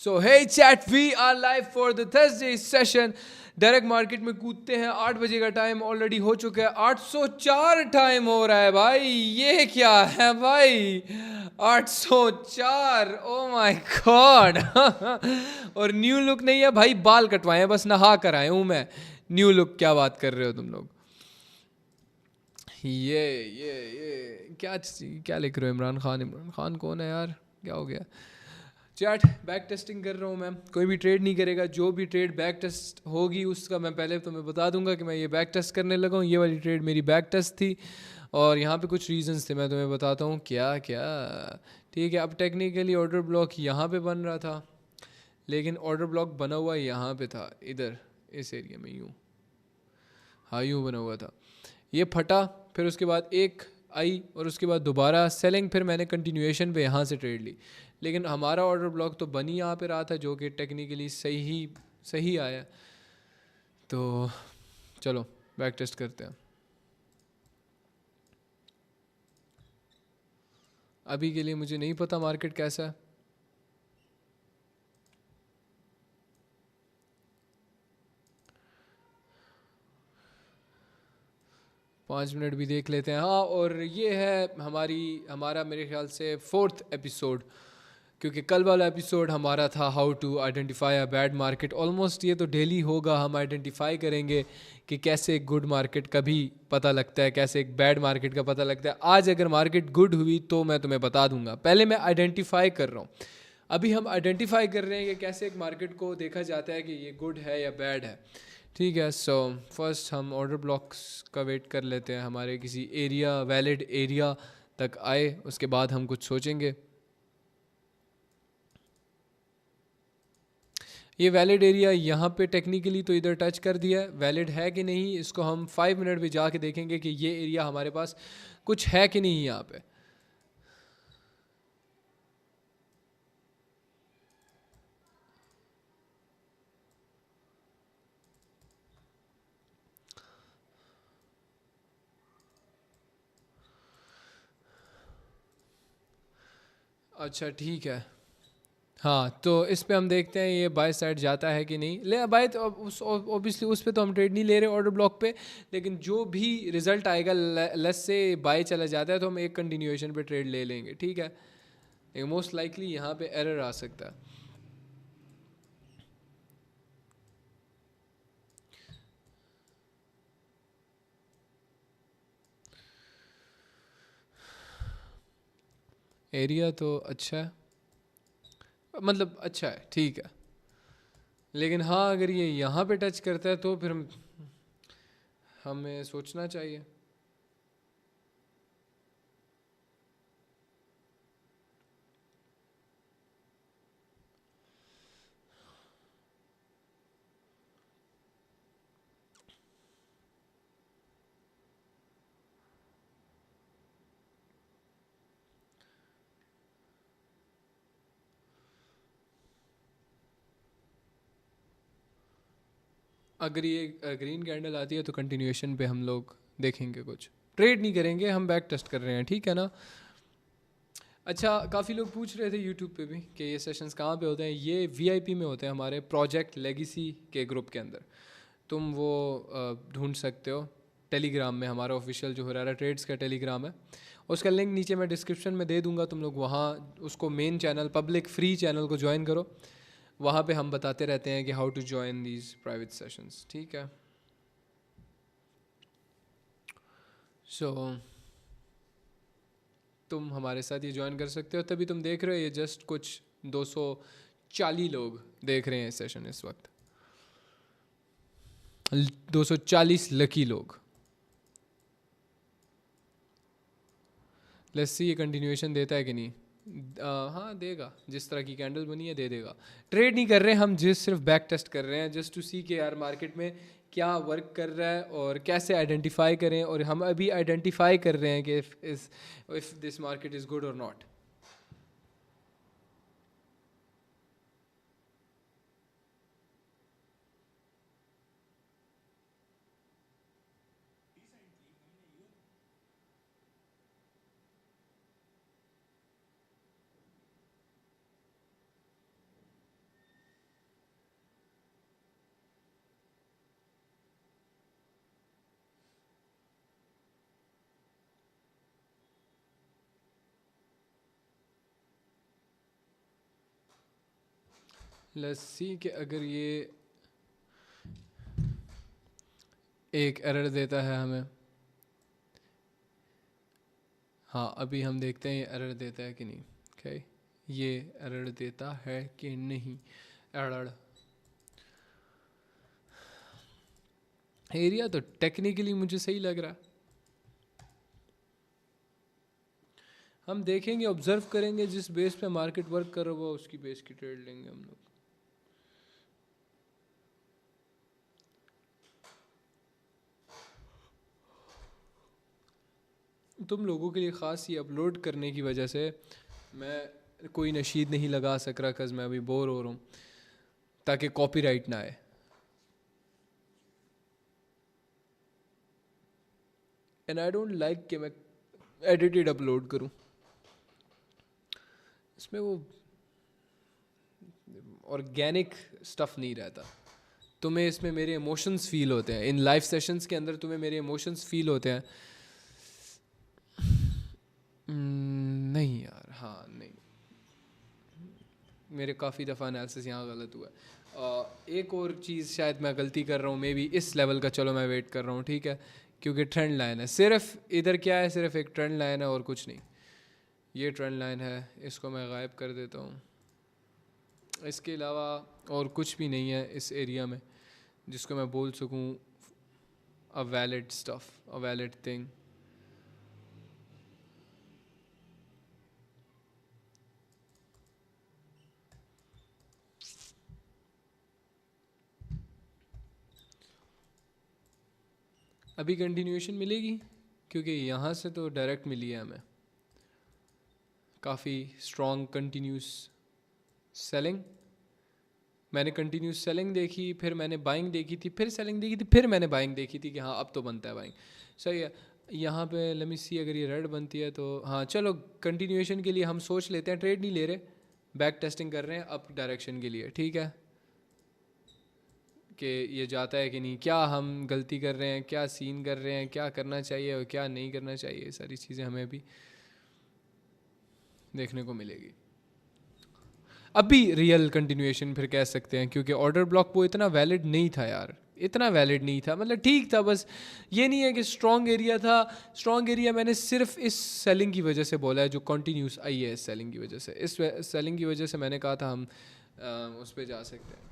So hey chat, we are live for the Thursday session. Direct market में कूदते हैं। 8 बजे का टाइम ऑलरेडी हो चुका है। 804 टाइम हो रहा है भाई। ये क्या है भाई? 804, ओ माय गॉड। और न्यू लुक नहीं है भाई, बाल कटवाए हैं, बस नहा कर आया हूँ मैं। न्यू लुक क्या बात कर रहे हो तुम लोग? ये क्या क्या लिख रहे हो? इमरान खान? इमरान खान कौन है यार? क्या हो गया? चैट, बैक टेस्टिंग कर रहा हूँ मैं। कोई भी ट्रेड नहीं करेगा। जो भी ट्रेड बैक टेस्ट होगी उसका मैं पहले तुम्हें बता दूंगा कि मैं ये बैक टेस्ट करने लगा हूँ। ये वाली ट्रेड मेरी बैक टेस्ट थी और यहाँ पे कुछ रीजंस थे, मैं तुम्हें बताता हूँ क्या क्या। ठीक है, अब टेक्निकली ऑर्डर ब्लॉक यहाँ पे बन रहा था, लेकिन ऑर्डर ब्लॉक बना हुआ यहाँ पे था, इधर इस एरिया में यूँ। हाँ, यूँ बना हुआ था। ये फटा, फिर उसके बाद एक आई और उसके बाद दोबारा सेलिंग, फिर मैंने कंटिन्यूएशन पे यहाँ से ट्रेड ली। लेकिन हमारा ऑर्डर ब्लॉक तो बनी यहाँ पे रहा था, जो कि टेक्निकली सही आया। तो चलो बैक टेस्ट करते हैं। अभी के लिए मुझे नहीं पता मार्केट कैसा है। 5 मिनट भी देख लेते हैं। हाँ, और ये है हमारा मेरे ख्याल से 4th एपिसोड, क्योंकि कल वाला एपिसोड हमारा था how to identify a bad market. Almost ये तो डेली होगा, हम आइडेंटिफाई करेंगे कि कैसे एक गुड मार्केट का भी पता लगता है, कैसे एक बैड मार्केट का पता लगता है। आज अगर मार्केट गुड हुई तो मैं तुम्हें बता दूंगा। पहले मैं आइडेंटिफाई कर रहा हूँ। अभी हम आइडेंटिफाई कर रहे हैं कि कैसे एक मार्केट को देखा जाता है कि ये गुड है या बैड है। ठीक है, सो फर्स्ट हम ऑर्डर ब्लॉक्स का वेट कर लेते हैं, हमारे किसी एरिया, वैलिड एरिया तक आए, उसके बाद हम कुछ सोचेंगे। ये वैलिड एरिया यहाँ पे टेक्निकली तो इधर टच कर दिया है, वैलिड है कि नहीं इसको हम 5 मिनट में जाके देखेंगे कि ये एरिया हमारे पास कुछ है कि नहीं यहाँ पे। अच्छा ठीक है। हाँ, तो इस पे हम देखते हैं ये बाय साइड जाता है कि नहीं। ले बाय तो उस ऑब्वियसली उस पे तो हम ट्रेड नहीं ले रहे ऑर्डर ब्लॉक पे, लेकिन जो भी रिजल्ट आएगा, लेस से बाय चला जाता है तो हम एक कंटिन्यूएशन पे ट्रेड ले लेंगे। ठीक है, लेकिन मोस्ट लाइकली यहाँ पे एरर आ सकता है। एरिया तो अच्छा है, मतलब अच्छा है, ठीक है। लेकिन हाँ, अगर ये यहाँ पे टच करता है तो फिर हमें सोचना चाहिए। अगर ये ग्रीन कैंडल आती है तो कंटिन्यूएशन पे हम लोग देखेंगे, कुछ ट्रेड नहीं करेंगे, हम बैक टेस्ट कर रहे हैं। ठीक है ना? अच्छा, काफ़ी लोग पूछ रहे थे यूट्यूब पे भी कि ये सेशंस कहाँ पे होते हैं। ये वीआईपी में होते हैं, हमारे प्रोजेक्ट लेगेसी के ग्रुप के अंदर। तुम वो ढूंढ सकते हो टेलीग्राम में, हमारा ऑफिशियल जो हुरारा ट्रेड्स का टेलीग्राम है, उसका लिंक नीचे मैं डिस्क्रिप्शन में दे दूंगा। तुम लोग वहाँ उसको main channel, public free channel को ज्वाइन करो। वहाँ पे हम बताते रहते हैं कि how to join these private sessions. ठीक है, सो तुम हमारे साथ ये ज्वाइन कर सकते हो। तभी तुम देख रहे हो ये जस्ट कुछ 240 लोग देख रहे हैं सेशन इस वक्त। 240 लकी लोग। लेट्स सी ये कंटिन्यूएशन देता है कि नहीं। हाँ देगा, जिस तरह की कैंडल बनी है दे देगा। ट्रेड नहीं कर रहे हम, जिस सिर्फ बैक टेस्ट कर रहे हैं, जस्ट टू सी के यार मार्केट में क्या वर्क कर रहा है और कैसे आइडेंटिफाई करें। और हम अभी आइडेंटिफाई कर रहे हैं कि if this market is good और नॉट। लेट्स सी कि अगर ये एक एरर देता है हमें। हाँ, अभी हम देखते हैं ये एरर देता है कि नहीं। ओके, ये एरर देता है कि नहीं। एरर एरिया तो टेक्निकली मुझे सही लग रहा है। हम देखेंगे, ऑब्जर्व करेंगे, जिस बेस पे मार्केट वर्क कर रहा होगा उसकी बेस की ट्रेड लेंगे हम लोग। तुम लोगों के लिए ख़ास ये अपलोड करने की वजह से मैं कोई नशीद नहीं लगा सक रहा, कज़ मैं अभी बोर हो रहा हूँ, ताकि कॉपीराइट ना आए। एंड आई डोंट लाइक कि मैं एडिटेड अपलोड करूँ, इसमें वो ऑर्गेनिक स्टफ़ नहीं रहता। तुम्हें इसमें मेरे इमोशंस फील होते हैं, इन लाइव सेशंस के अंदर तुम्हें मेरे इमोशंस फील होते हैं। नहीं यार, हाँ नहीं, मेरे काफ़ी दफ़ा एनालिसिस यहाँ गलत हुआ है। एक और चीज़ शायद मैं गलती कर रहा हूँ, मे बी इस लेवल का, चलो मैं वेट कर रहा हूँ, ठीक है, क्योंकि ट्रेंड लाइन है, सिर्फ इधर क्या है, सिर्फ एक ट्रेंड लाइन है और कुछ नहीं। ये ट्रेंड लाइन है, इसको मैं गायब कर देता हूँ। इसके अलावा और कुछ भी नहीं है इस एरिया में जिसको मैं बोल सकूँ a valid stuff, a valid thing. अभी कंटिन्यूएशन मिलेगी क्योंकि यहाँ से तो डायरेक्ट मिली है हमें काफ़ी स्ट्रॉन्ग कंटिन्यूस सेलिंग। मैंने कंटिन्यूस सेलिंग देखी, फिर मैंने बाइंग देखी थी, फिर सेलिंग देखी थी, फिर मैंने बाइंग देखी थी कि हाँ अब तो बनता है बाइंग। सही है। यहाँ पे लेट मी सी, अगर ये रेड बनती है तो हाँ चलो कंटिन्यूएशन के लिए हम सोच लेते हैं, ट्रेड नहीं ले रहे, बैक टेस्टिंग कर रहे हैं अप डायरेक्शन के लिए, ठीक है, कि ये जाता है कि नहीं, क्या हम गलती कर रहे हैं, क्या सीन कर रहे हैं, क्या करना चाहिए और क्या नहीं करना चाहिए, ये सारी चीज़ें हमें भी देखने को मिलेगी। अभी रियल कंटिन्यूएशन फिर कह सकते हैं, क्योंकि ऑर्डर ब्लॉक वो इतना वैलिड नहीं था यार, इतना वैलिड नहीं था, मतलब ठीक था, बस ये नहीं है कि स्ट्रॉन्ग एरिया था। स्ट्रॉन्ग एरिया मैंने सिर्फ इस सेलिंग की वजह से बोला है जो कंटिन्यूस आई है, इस सेलिंग की वजह से, इस सेलिंग की वजह से मैंने कहा था हम उस पर जा सकते हैं।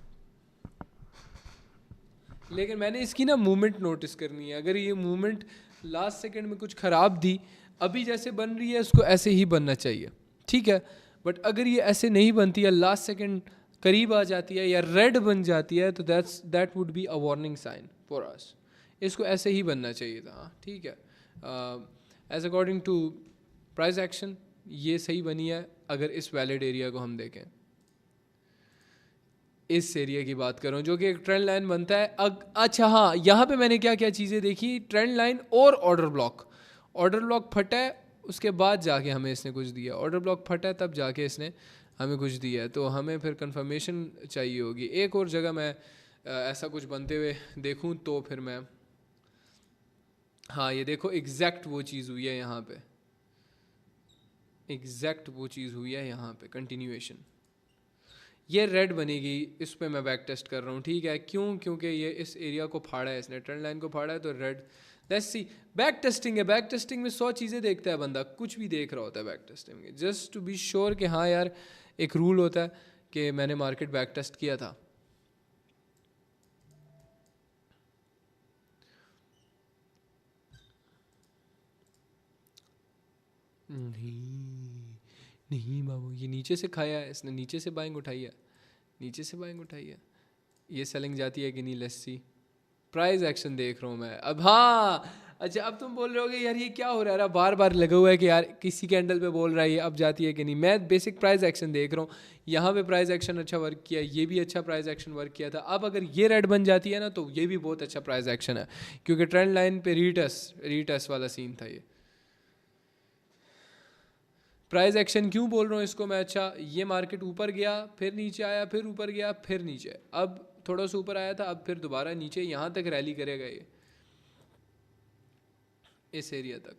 लेकिन मैंने इसकी ना मूवमेंट नोटिस करनी है, अगर ये मूवमेंट लास्ट सेकंड में कुछ ख़राब दी, अभी जैसे बन रही है उसको ऐसे ही बनना चाहिए, ठीक है, बट अगर ये ऐसे नहीं बनती है, लास्ट सेकंड करीब आ जाती है या रेड बन जाती है, तो that would be a warning sign for us. इसको ऐसे ही बनना चाहिए था, हाँ ठीक है। As according to price action ये सही बनी है, अगर इस वैलिड एरिया को हम देखें, इस एरिया की बात कर रहा हूँ जो कि एक ट्रेंड लाइन बनता है। अच्छा हाँ, यहाँ पे मैंने क्या क्या चीज़ें देखी, ट्रेंड लाइन और ऑर्डर ब्लॉक। ऑर्डर ब्लॉक फटा है, उसके बाद जाके हमें इसने कुछ दिया, ऑर्डर ब्लॉक फटा है तब जाके इसने हमें कुछ दिया है, तो हमें फिर कंफर्मेशन चाहिए होगी। एक और जगह मैं ऐसा कुछ बनते हुए देखूँ तो फिर मैं, हाँ ये देखो एग्जैक्ट वो चीज़ हुई है यहाँ पे, एग्जैक्ट वो चीज़ हुई है यहाँ पे, कंटिन्यूएशन। ये रेड बनेगी, इस पे मैं बैक टेस्ट कर रहा हूँ, ठीक है, क्यों, क्योंकि ये इस एरिया को फाड़ा है, इसने ट्रेंड लाइन को फाड़ा है, तो red. Let's see, back testing है, बैक टेस्टिंग में 100 चीज़ें देखता है बंदा, कुछ भी देख रहा होता है बैक टेस्टिंग में, जस्ट टू बी श्योर कि हाँ यार, एक रूल होता है कि मैंने मार्केट बैक टेस्ट किया था। नहीं नहीं बाबू, ये नीचे से खाया है इसने, नीचे से बाइंग उठाई है, नीचे से बाइंग उठाई है, ये सेलिंग जाती है कि नहीं, लेट्स सी। प्राइस एक्शन देख रहा हूँ मैं अब, हाँ अच्छा, अब तुम बोल रहे होगे यार ये क्या हो रहा है, बार बार लगा हुआ है कि यार किसी कैंडल पे बोल रहा है ये अब जाती है कि नहीं। मैं बेसिक प्राइस एक्शन देख रहा हूँ, यहाँ पे प्राइस एक्शन अच्छा वर्क किया, ये भी अच्छा प्राइस एक्शन वर्क किया था। अब अगर ये रेड बन जाती है ना तो ये भी बहुत अच्छा प्राइस एक्शन है, क्योंकि ट्रेंड लाइन पे रीटेस्ट वाला सीन था ये। प्राइस एक्शन क्यों बोल रहा हूँ इसको मैं, अच्छा ये मार्केट ऊपर गया, फिर नीचे आया, फिर ऊपर गया, फिर नीचे, अब थोड़ा सा ऊपर आया था, अब फिर दोबारा नीचे, यहाँ तक रैली करेगा ये, इस एरिया तक।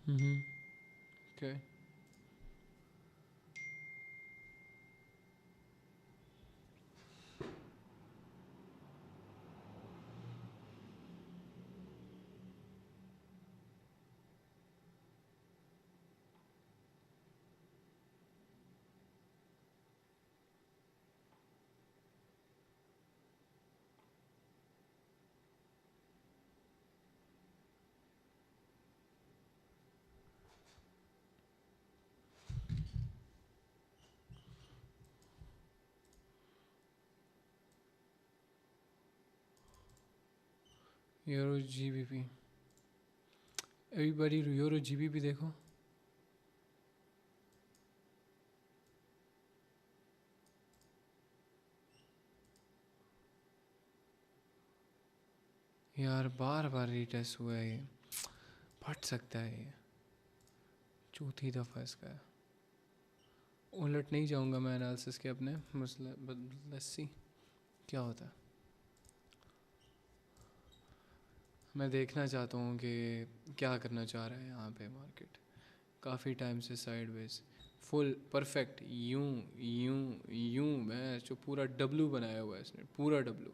Mm-hmm. Okay. Euro GBP, everybody euro GBP देखो। यार बार बार रीटेस्ट हुआ है ये, फट सकता है ये, चौथी दफ़ा इसका है। उलट नहीं जाऊंगा मैं एनालिसिस के अपने मसले, लेट्स सी क्या होता है। मैं देखना चाहता हूँ कि क्या करना चाह रहा है यहाँ पे मार्केट। काफ़ी टाइम से साइडवेज, फुल परफेक्ट, यूं यूं यूं, मैं जो पूरा डब्लू बनाया हुआ है इसने, पूरा डब्लू।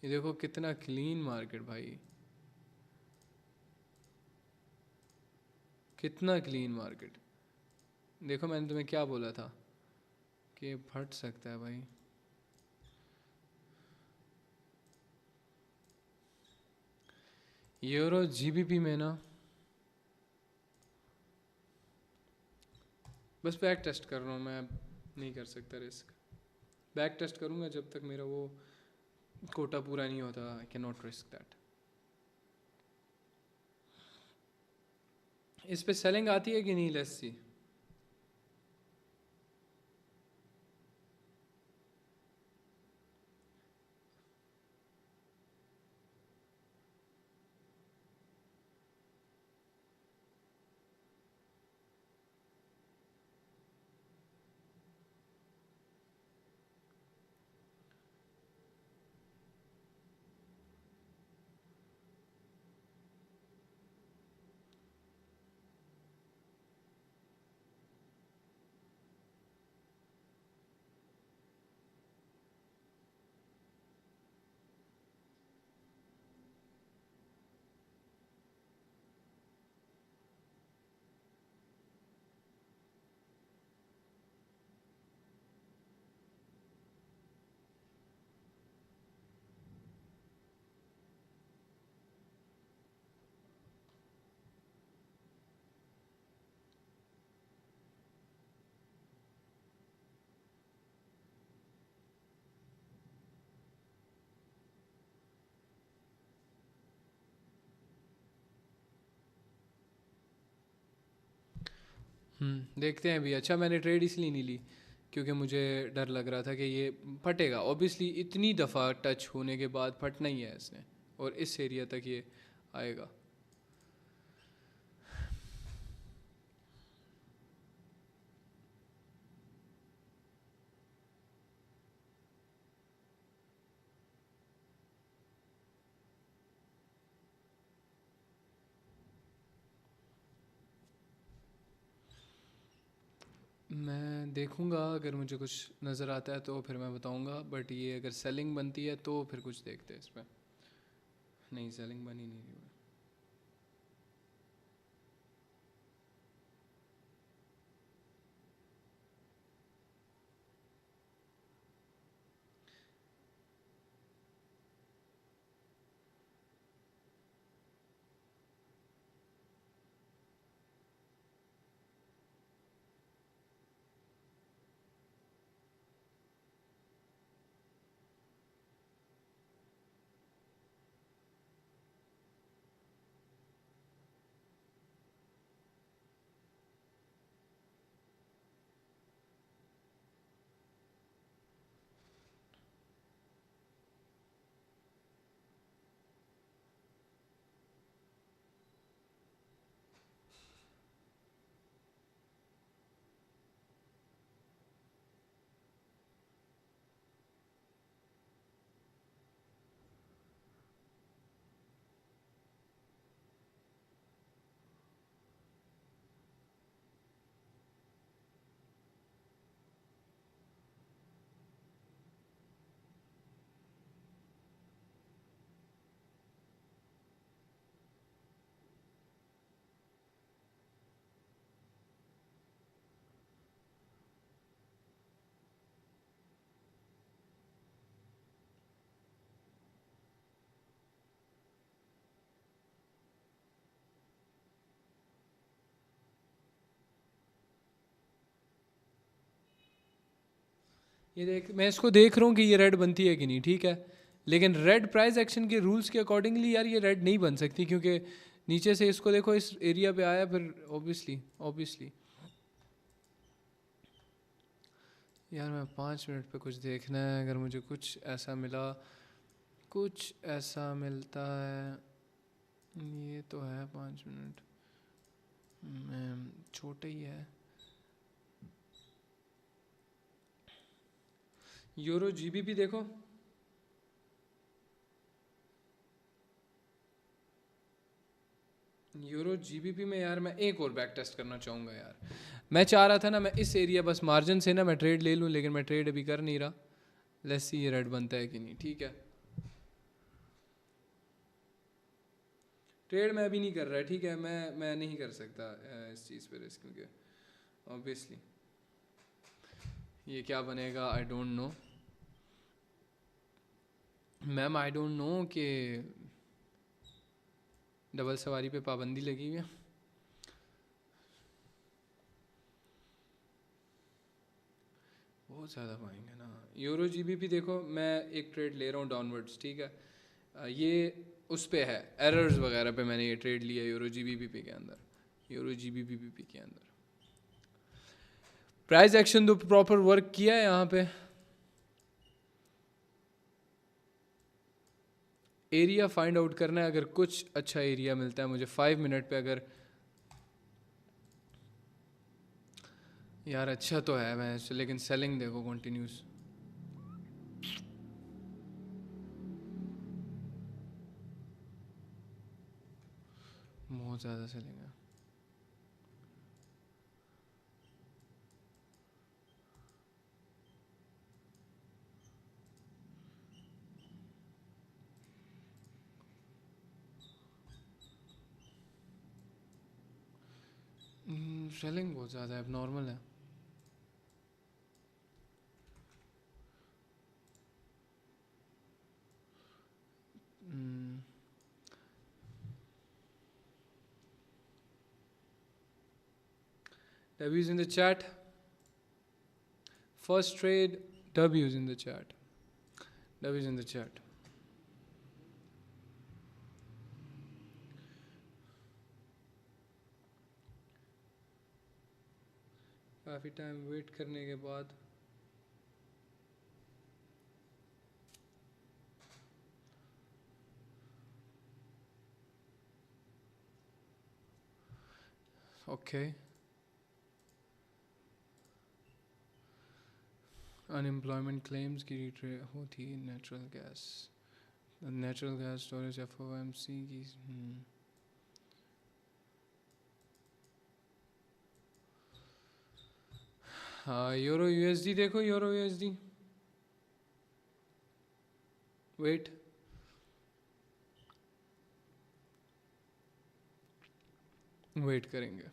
ये देखो कितना क्लीन मार्केट भाई, कितना क्लीन मार्केट। देखो मैंने तुम्हें क्या बोला था कि फट सकता है भाई। यूरो जीबीपी में ना बस बैक टेस्ट कर रहा हूँ मैं, नहीं कर सकता रिस्क। बैक टेस्ट करूँगा जब तक मेरा वो कोटा पूरा नहीं होता, I can not risk that. इस पे सेलिंग आती है कि नहीं, लेट्स सी। देखते हैं अभी। अच्छा मैंने ट्रेड इसलिए नहीं ली क्योंकि मुझे डर लग रहा था कि ये फटेगा। ऑब्वियसली इतनी दफ़ा टच होने के बाद फटना ही है इसने, और इस एरिया तक ये आएगा। मैं देखूंगा, अगर मुझे कुछ नज़र आता है तो फिर मैं बताऊंगा, बट ये अगर सेलिंग बनती है तो फिर कुछ देखते हैं इसमें। नहीं, सेलिंग बनी नहीं रही है। ये देख, मैं इसको देख रहा हूँ कि ये रेड बनती है कि नहीं, ठीक है, लेकिन रेड प्राइस एक्शन के रूल्स के अकॉर्डिंगली यार ये रेड नहीं बन सकती, क्योंकि नीचे से इसको देखो इस एरिया पे आया, फिर ऑब्वियसली यार मैं 5 मिनट पे कुछ देखना है, अगर मुझे कुछ ऐसा मिलता है, ये तो है 5 मिनट में छोटे ही है। यूरो जीबीपी देखो, यूरो जीबीपी में यार मैं एक और बैक टेस्ट करना चाहूँगा यार। मैं चाह रहा था ना मैं इस एरिया बस मार्जिन से ना मैं ट्रेड ले लूँ, लेकिन मैं ट्रेड अभी कर नहीं रहा। लेट्स सी ये रेड बनता है कि नहीं, ठीक है। ट्रेड मैं अभी नहीं कर रहा है, ठीक है, मैं नहीं कर सकता इस चीज़ पे रिस्क, क्योंकि ऑब्वियसली ये क्या बनेगा I don't know ma'am, I don't know कि डबल सवारी पे पाबंदी लगी हुई है। बहुत ज़्यादा पाएंगे ना। यूरो जीबीपी देखो, मैं एक ट्रेड ले रहा हूँ डाउनवर्ड्स, ठीक है, ये उस पे है एरर्स वगैरह पे मैंने ये ट्रेड लिया यूरो जीबीपी के अंदर, यूरो जीबीपी के अंदर। प्राइस एक्शन तो प्रॉपर वर्क किया है यहाँ पे। एरिया फाइंड आउट करना है, अगर कुछ अच्छा एरिया मिलता है मुझे 5 मिनट पे, अगर यार अच्छा तो है मैं, लेकिन सेलिंग देखो कंटिन्यूस, बहुत ज़्यादा सेलिंग है। सेलिंग बहुत ज़्यादा है, नॉर्मल है। W's in the chat. First trade, W's in the chat. W's in the chat. काफ़ी टाइम वेट करने के बाद ओके, अनएम्प्लॉयमेंट क्लेम्स की रिट्रे होती, नेचुरल गैस स्टोरेज FOMC की। हाँ, यूरो USD देखो, यूरो USD वेट, वेट करेंगे।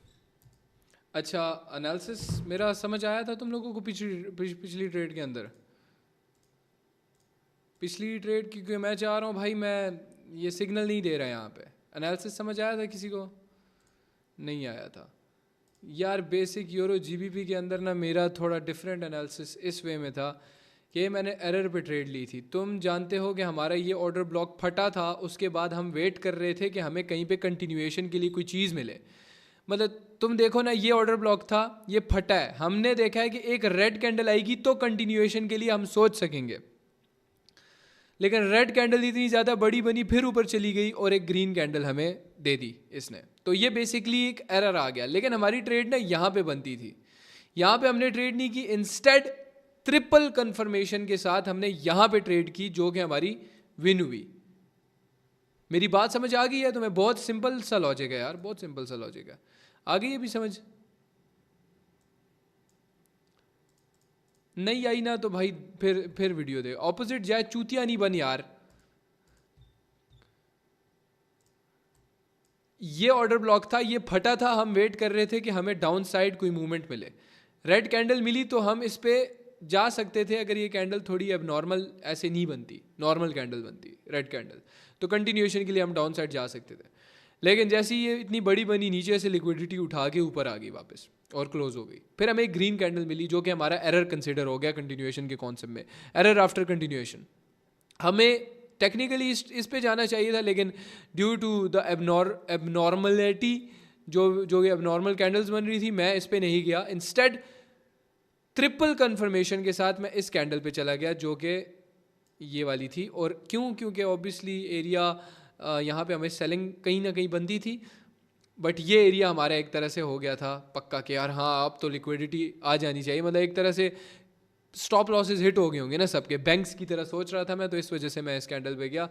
अच्छा, एनालिसिस मेरा समझ आया था तुम लोगों को पिछली ट्रेड के अंदर, पिछली ट्रेड, क्योंकि मैं चाह रहा हूँ भाई, मैं ये सिग्नल नहीं दे रहा यहाँ पे। एनालिसिस समझ आया था किसी को? नहीं आया था यार। बेसिक यूरो जीबीपी के अंदर ना मेरा थोड़ा डिफरेंट एनालिसिस इस वे में था कि मैंने एरर पे ट्रेड ली थी। तुम जानते हो कि हमारा ये ऑर्डर ब्लॉक फटा था, उसके बाद हम वेट कर रहे थे कि हमें कहीं पे कंटिन्यूएशन के लिए कोई चीज़ मिले। मतलब तुम देखो ना, ये ऑर्डर ब्लॉक था, ये फटा है, हमने देखा है कि एक रेड कैंडल आएगी तो कंटिन्यूएशन के लिए हम सोच सकेंगे, लेकिन रेड कैंडल इतनी ज़्यादा बड़ी बनी, फिर ऊपर चली गई और एक ग्रीन कैंडल हमें दे दी इसने। तो ये बेसिकली एक एरर आ गया। लेकिन हमारी ट्रेड ना यहाँ पे बनती थी, यहाँ पे हमने ट्रेड नहीं की, इंस्टेड ट्रिपल कंफर्मेशन के साथ हमने यहाँ पे ट्रेड की, जो कि हमारी विन हुई। मेरी बात समझ आ गई है तुम्हें? बहुत सिंपल सा लॉजिक है यार, बहुत सिंपल सा लॉजिक है। आ गई है भी समझ? नहीं आई ना तो भाई फिर वीडियो दे। ऑपोजिट जाए, चूतिया नहीं बन यार। ये ऑर्डर ब्लॉक था, ये फटा था, हम वेट कर रहे थे कि हमें डाउन साइड कोई मूवमेंट मिले। रेड कैंडल मिली तो हम इस पे जा सकते थे, अगर ये कैंडल थोड़ी अब नॉर्मल ऐसे नहीं बनती, नॉर्मल कैंडल बनती रेड कैंडल, तो कंटिन्यूएशन के लिए हम डाउन साइड जा सकते थे। लेकिन जैसे ही ये इतनी बड़ी बनी, नीचे से लिक्विडिटी उठा के ऊपर आ गई वापस और क्लोज हो गई। फिर हमें एक ग्रीन कैंडल मिली जो कि हमारा एरर कंसिडर हो गया कंटिन्यूएशन के कॉन्सेप्ट में, एरर आफ्टर कंटिन्यूएशन। हमें टेक्निकली इस पे जाना चाहिए था, लेकिन ड्यू टू द एबनॉर्मलिटी जो एबनॉर्मल कैंडल्स बन रही थी, मैं इस पे नहीं गया। इंस्टेड ट्रिपल कंफर्मेशन के साथ मैं इस कैंडल पे चला गया जो कि ये वाली थी। और क्योंकि ऑब्वियसली एरिया यहाँ पे हमें सेलिंग कहीं ना कहीं बनती थी, बट ये एरिया हमारा एक तरह से हो गया था पक्का कि यार हाँ अब तो लिक्विडिटी आ जानी चाहिए। मतलब एक तरह से स्टॉप लॉसेस हिट हो गए होंगे ना सबके, बैंक्स की तरह सोच रहा था मैं, तो इस वजह से मैं इस कैंडल पे गया।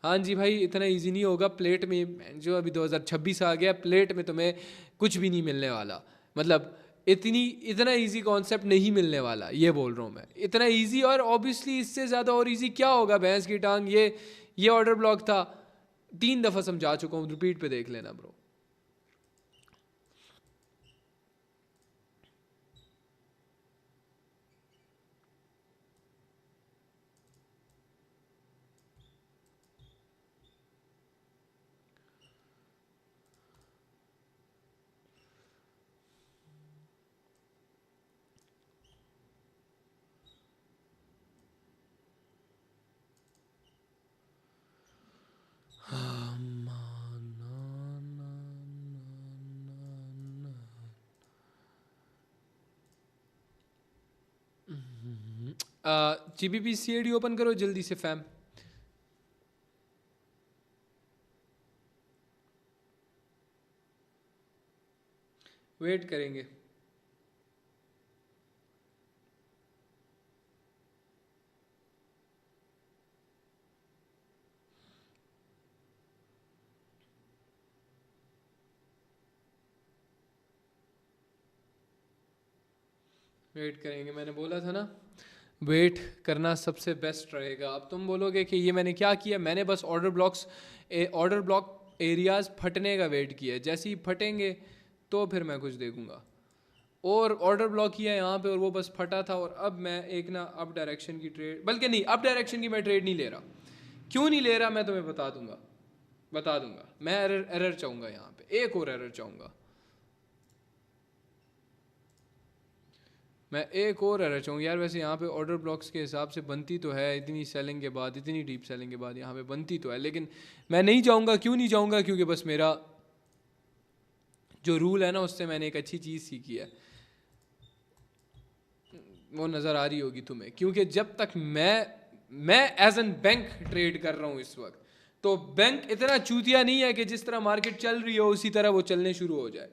हाँ जी भाई, इतना इजी नहीं होगा प्लेट में, जो अभी 2026 आ गया, प्लेट में तुम्हें कुछ भी नहीं मिलने वाला। मतलब इतना इजी कॉन्सेप्ट नहीं मिलने वाला, ये बोल रहा हूँ मैं। इतना इजी, और ऑब्वियसली इससे ज़्यादा और इजी क्या होगा, भैंस की टांग। ये ऑर्डर ब्लॉक था, 3 दफ़ा समझा चुका हूँ, रिपीट पे देख लेना ब्रो। GBP CAD ओपन करो जल्दी से फैम। वेट करेंगे। वेट करेंगे, मैंने बोला था ना, वेट करना सबसे बेस्ट रहेगा। अब तुम बोलोगे कि ये मैंने क्या किया, मैंने बस ऑर्डर ब्लॉक एरियाज फटने का वेट किया है। जैसे ही फटेंगे तो फिर मैं कुछ देखूंगा। और ऑर्डर ब्लॉक किया यहाँ पे और वो बस फटा था। और अब मैं एक ना अप डायरेक्शन की ट्रेड, बल्कि नहीं, अप डायरेक्शन की मैं ट्रेड नहीं ले रहा। क्यों नहीं ले रहा मैं तुम्हें बता दूंगा। मैं एरर चाहूँगा यहाँ पे, एक और एरर चाहूँगा मैं, एक और एरर चाहूँगा यार। वैसे यहाँ पे ऑर्डर ब्लॉक्स के हिसाब से बनती तो है, इतनी सेलिंग के बाद, इतनी डीप सेलिंग के बाद यहाँ पे बनती तो है, लेकिन मैं नहीं चाहूँगा। क्यों नहीं चाहूँगा? क्योंकि बस मेरा जो रूल है ना, उससे मैंने एक अच्छी चीज़ सीखी है, वो नज़र आ रही होगी तुम्हें। क्योंकि जब तक मैं एज एन बैंक ट्रेड कर रहा हूँ इस वक्त, तो बैंक इतना चूतिया नहीं है कि जिस तरह मार्केट चल रही हो उसी तरह वो चलने शुरू हो जाए।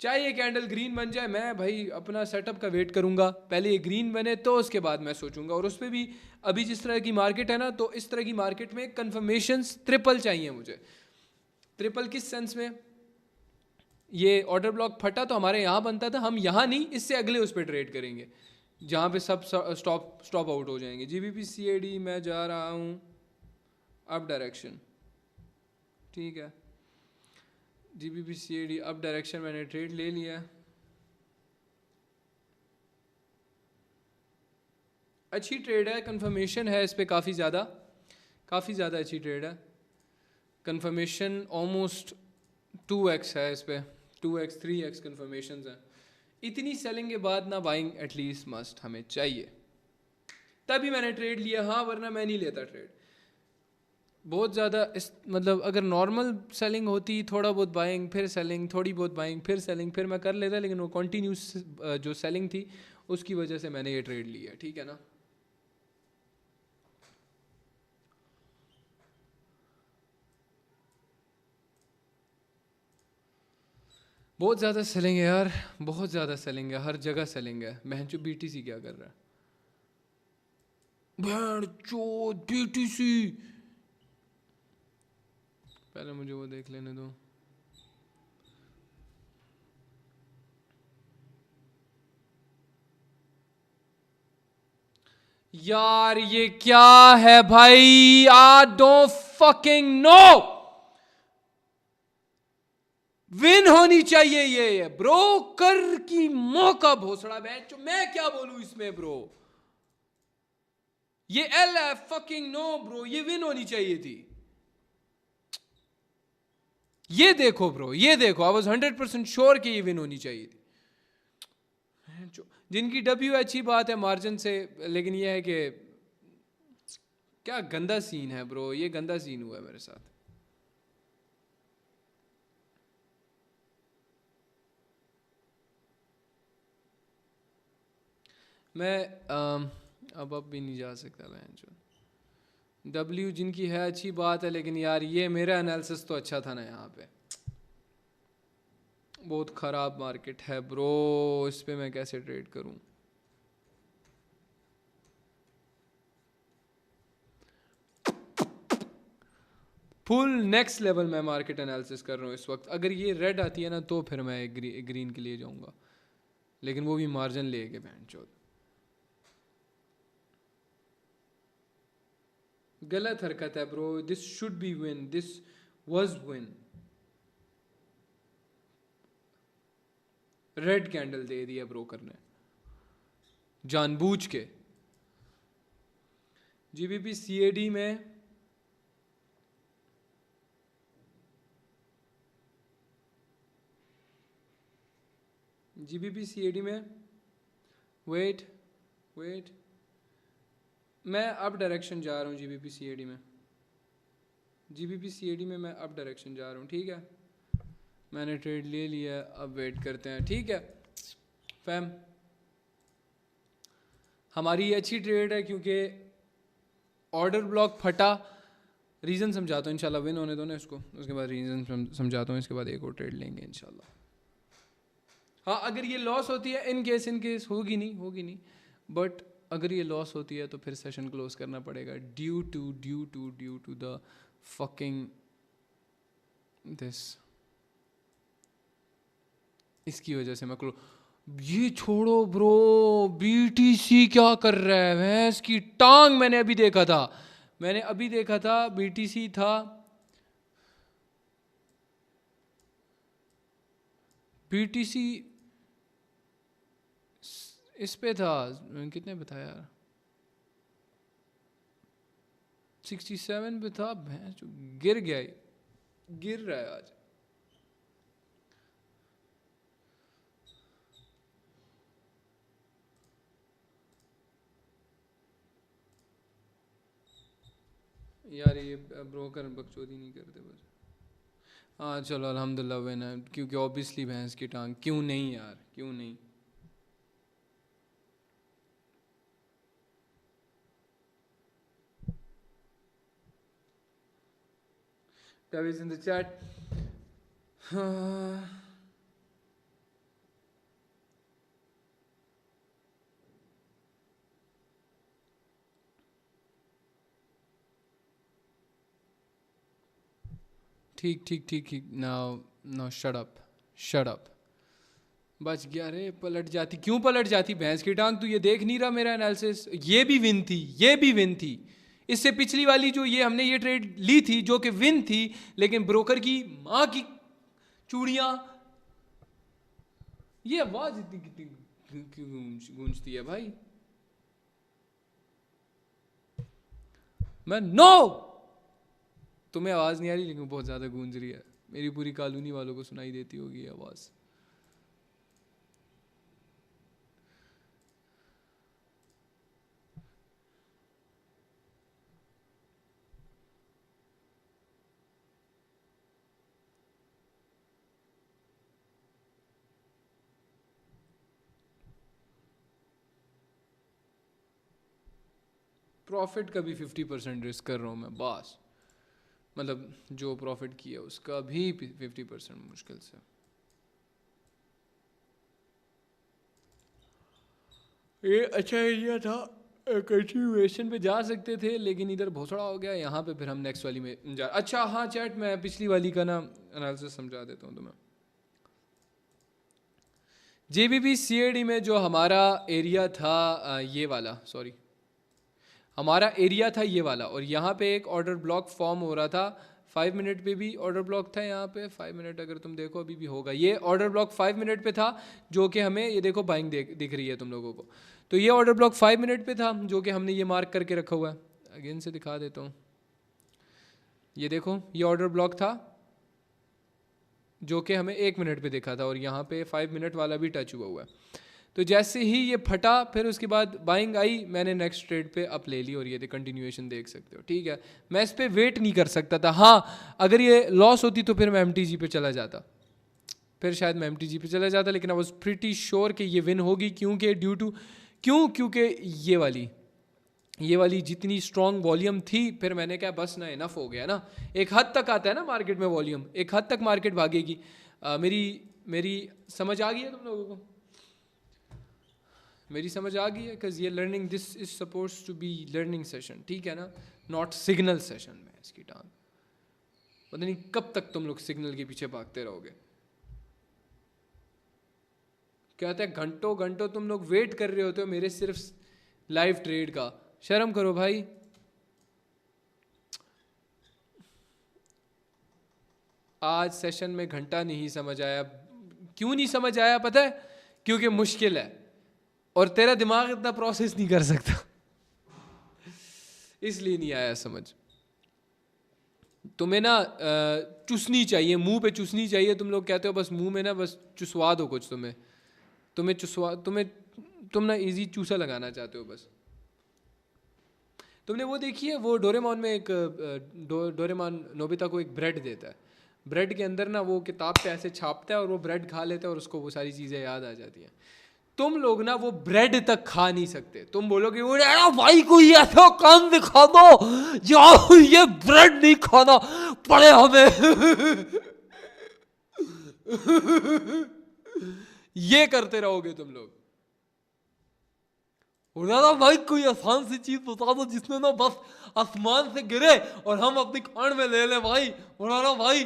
चाहे ये कैंडल ग्रीन बन जाए, मैं भाई अपना सेटअप का वेट करूंगा, पहले ये ग्रीन बने तो उसके बाद मैं सोचूंगा। और उस पर भी अभी जिस तरह की मार्केट है ना, तो इस तरह की मार्केट में कन्फर्मेशंस ट्रिपल चाहिए मुझे। ट्रिपल किस सेंस में? ये ऑर्डर ब्लॉक फटा तो हमारे यहाँ बनता था, हम यहाँ नहीं, इससे अगले उस पर ट्रेड करेंगे जहाँ पे सब स्टॉप आउट हो जाएंगे। GBP CAD मैं जा रहा हूँ अप डायरेक्शन, ठीक है। GBP CAD अप डायरेक्शन मैंने ट्रेड ले लिया। अच्छी ट्रेड है, कंफर्मेशन है इस पे काफ़ी ज़्यादा अच्छी ट्रेड है। कंफर्मेशन ऑलमोस्ट 2x है इस पे, 2x 3x कंफर्मेशन है। इतनी सेलिंग के बाद ना बाइंग एटलीस्ट मस्ट हमें चाहिए, तभी मैंने ट्रेड लिया। हाँ, वरना मैं नहीं लेता ट्रेड। बहुत ज़्यादा इस मतलब अगर नॉर्मल सेलिंग होती, थोड़ा बहुत बाइंग फिर सेलिंग, थोड़ी बहुत बाइंग फिर सेलिंग, फिर मैं कर लेता। लेकिन वो कॉन्टीन्यूस जो सेलिंग थी उसकी वजह से मैंने ये ट्रेड लिया, ठीक है ना। बहुत ज़्यादा सेलिंग है यार, बहुत ज़्यादा सेलिंग है, हर जगह सेलिंग है। महंचो BTC क्या कर रहा है? BTC, पहले मुझे वो देख लेने दो। यार ये क्या है भाई, I don't fucking know. Win होनी चाहिए ये ब्रोकर की मौका भोसड़ा बैच, मैं क्या बोलूं इसमें ब्रो। ये एल है फकिंग नो ब्रो, ये विन होनी चाहिए थी। ये देखो ब्रो, ये देखो, आई वॉज 100% श्योर कि ये विन होनी चाहिए थी। जिनकी डब्ल्यू अच्छी बात है मार्जिन से, लेकिन ये है कि क्या गंदा सीन है ब्रो, ये गंदा सीन हुआ है मेरे साथ। मैं अब भी नहीं जा सकता मैं जो डब्ल्यू जिनकी है अच्छी बात है, लेकिन यार ये मेरा एनालिसिस तो अच्छा था ना यहाँ पे। बहुत ख़राब मार्केट है ब्रो, इस पे मैं कैसे ट्रेड करूँ? फुल नेक्स्ट लेवल मैं मार्केट एनालिसिस कर रहा हूँ इस वक्त। अगर ये रेड आती है ना तो फिर मैं ग्रीन के लिए जाऊँगा, लेकिन वो भी मार्जिन लेके बहन चोद। गलत हरकत है bro, this should be win, this was win. Red candle दे दिया ब्रोकर ने जानबूझ के। जीबीपी सीएडी में वेट मैं अप डायरेक्शन जा रहा हूँ। जीबीपी सीएडी में मैं अप डायरेक्शन जा रहा हूँ, ठीक है। मैंने ट्रेड ले लिया, अब वेट करते हैं, ठीक है फैम। हमारी अच्छी ट्रेड है क्योंकि ऑर्डर ब्लॉक फटा। रीज़न समझाता हूँ, इंशाल्लाह विन होने दो ना इसको, उसके बाद रीज़न समझाता हूँ, इसके बाद एक और ट्रेड लेंगे इंशाल्लाह। हाँ अगर ये लॉस होती है, इन केस होगी नहीं, बट अगर ये लॉस होती है तो फिर सेशन क्लोज करना पड़ेगा due to the fucking this. इसकी वजह से मैं ये छोड़ो ब्रो, बीटीसी क्या कर रहा है भैंस की टांग। मैंने अभी देखा था बीटीसी था, बीटीसी इस पे था, कितने पे था यार, 67 पे था। भैंस गिर गया, गिर रहा है आज। यार ये ब्रोकर बकचोदी नहीं करते बस। हाँ चलो अल्हम्दुलिल्लाह विन है, क्योंकि ऑब्वियसली भैंस की टांग, क्यों नहीं यार, क्यों नहीं। That is in the chat. ठीक नाउ शट अप। बच गया रे, पलट जाती, क्यों पलट जाती भैंस की टांग? तू ये देख नहीं रहा मेरा एनालिसिस? ये भी विन थी। इससे पिछली वाली जो ये हमने ये ट्रेड ली थी जो कि विन थी, लेकिन ब्रोकर की माँ की चूड़ियाँ, ये आवाज इतनी कितनी गूंजती है भाई। मैं नो, तुम्हें आवाज नहीं आ रही लेकिन बहुत ज्यादा गूंज रही है। मेरी पूरी कॉलोनी वालों को सुनाई देती होगी ये आवाज। प्रॉफिट का भी 50% रिस्क कर रहा हूँ मैं बस, मतलब जो प्रॉफिट किया उसका भी 50% मुश्किल से। ये अच्छा एरिया था, कंटिन्यूएशन पे जा सकते थे, लेकिन इधर भोसड़ा हो गया यहाँ पे, फिर हम नेक्स्ट वाली में जा। अच्छा हाँ चैट, मैं पिछली वाली का ना एनालिसिस समझा देता हूँ तुम्हें। जेबीपी सीएडी में जो हमारा एरिया था ये वाला, सॉरी हमारा एरिया था ये वाला, और यहाँ पे एक ऑर्डर ब्लॉक फॉर्म हो रहा था। 5 मिनट पे भी ऑर्डर ब्लॉक था यहाँ पे, 5 मिनट अगर तुम देखो अभी भी होगा। ये ऑर्डर ब्लॉक 5 मिनट पे था, जो कि हमें ये देखो बाइंग दिख रही है तुम लोगों को। तो ये ऑर्डर ब्लॉक 5 मिनट पे था, जो कि हमने ये मार्क करके रखा हुआ है। अगेन से दिखा देता हूँ, ये देखो ये ऑर्डर ब्लॉक था जो कि हमें 1 मिनट पे देखा था, और यहाँ पे 5 मिनट वाला भी टच हुआ है। तो जैसे ही ये फटा, फिर उसके बाद बाइंग आई, मैंने नेक्स्ट ट्रेड पे अप ले ली, और ये कंटिन्यूएशन देख सकते हो, ठीक है। मैं इस पर वेट नहीं कर सकता था। हाँ, अगर ये लॉस होती तो फिर मैं MTG पे चला जाता, फिर शायद मैं MTG पे चला जाता, लेकिन आई वॉज प्रिटी श्योर कि ये विन होगी, क्योंकि ये वाली जितनी स्ट्रॉन्ग वॉल्यूम थी, फिर मैंने कहा बस ना, इनफ हो गया ना। एक हद तक आता है ना मार्केट में वॉल्यूम, एक हद तक मार्केट भागेगी। मेरी समझ आ गई है तुम लोगों को? मेरी समझ आ गई है? बिकॉज ये learning, this is suppose to be learning session, ठीक है ना, नॉट सिग्नल सेशन में इसकी टांग। पता नहीं कब तक तुम लोग सिग्नल के पीछे भागते रहोगे। कहते हैं घंटों घंटों तुम लोग वेट कर रहे होते हो मेरे सिर्फ लाइव ट्रेड का। शर्म करो भाई। आज सेशन में घंटा नहीं समझ आया। क्यों नहीं समझ आया पता है? क्योंकि मुश्किल है और तेरा दिमाग इतना प्रोसेस नहीं कर सकता, इसलिए नहीं आया समझ। तुम्हें ना चूसनी चाहिए, मुंह पे चूसनी चाहिए। तुम लोग कहते हो बस मुंह में ना बस चुसवा दो कुछ, तुम ना इजी चूसा लगाना चाहते हो बस। तुमने वो देखी है, वो डोरेमोन में एक डोरेमोन नोबिता को एक ब्रेड देता है, ब्रेड के अंदर ना वो किताब पे ऐसे छापता है और वो ब्रेड खा लेता है और उसको वो सारी चीज़ें याद आ जाती हैं। तुम लोग ना वो ब्रेड तक खा नहीं सकते। तुम बोलोगे भाई को ये ऐसा काम दिखा दो यार, ये ब्रेड नहीं खाना पड़े हमें ये करते रहोगे तुम लोग। ना भाई कोई आसान सी चीज बता दो जिसमें ना बस आसमान से गिरे और हम अपनी कान में ले ले भाई। ना भाई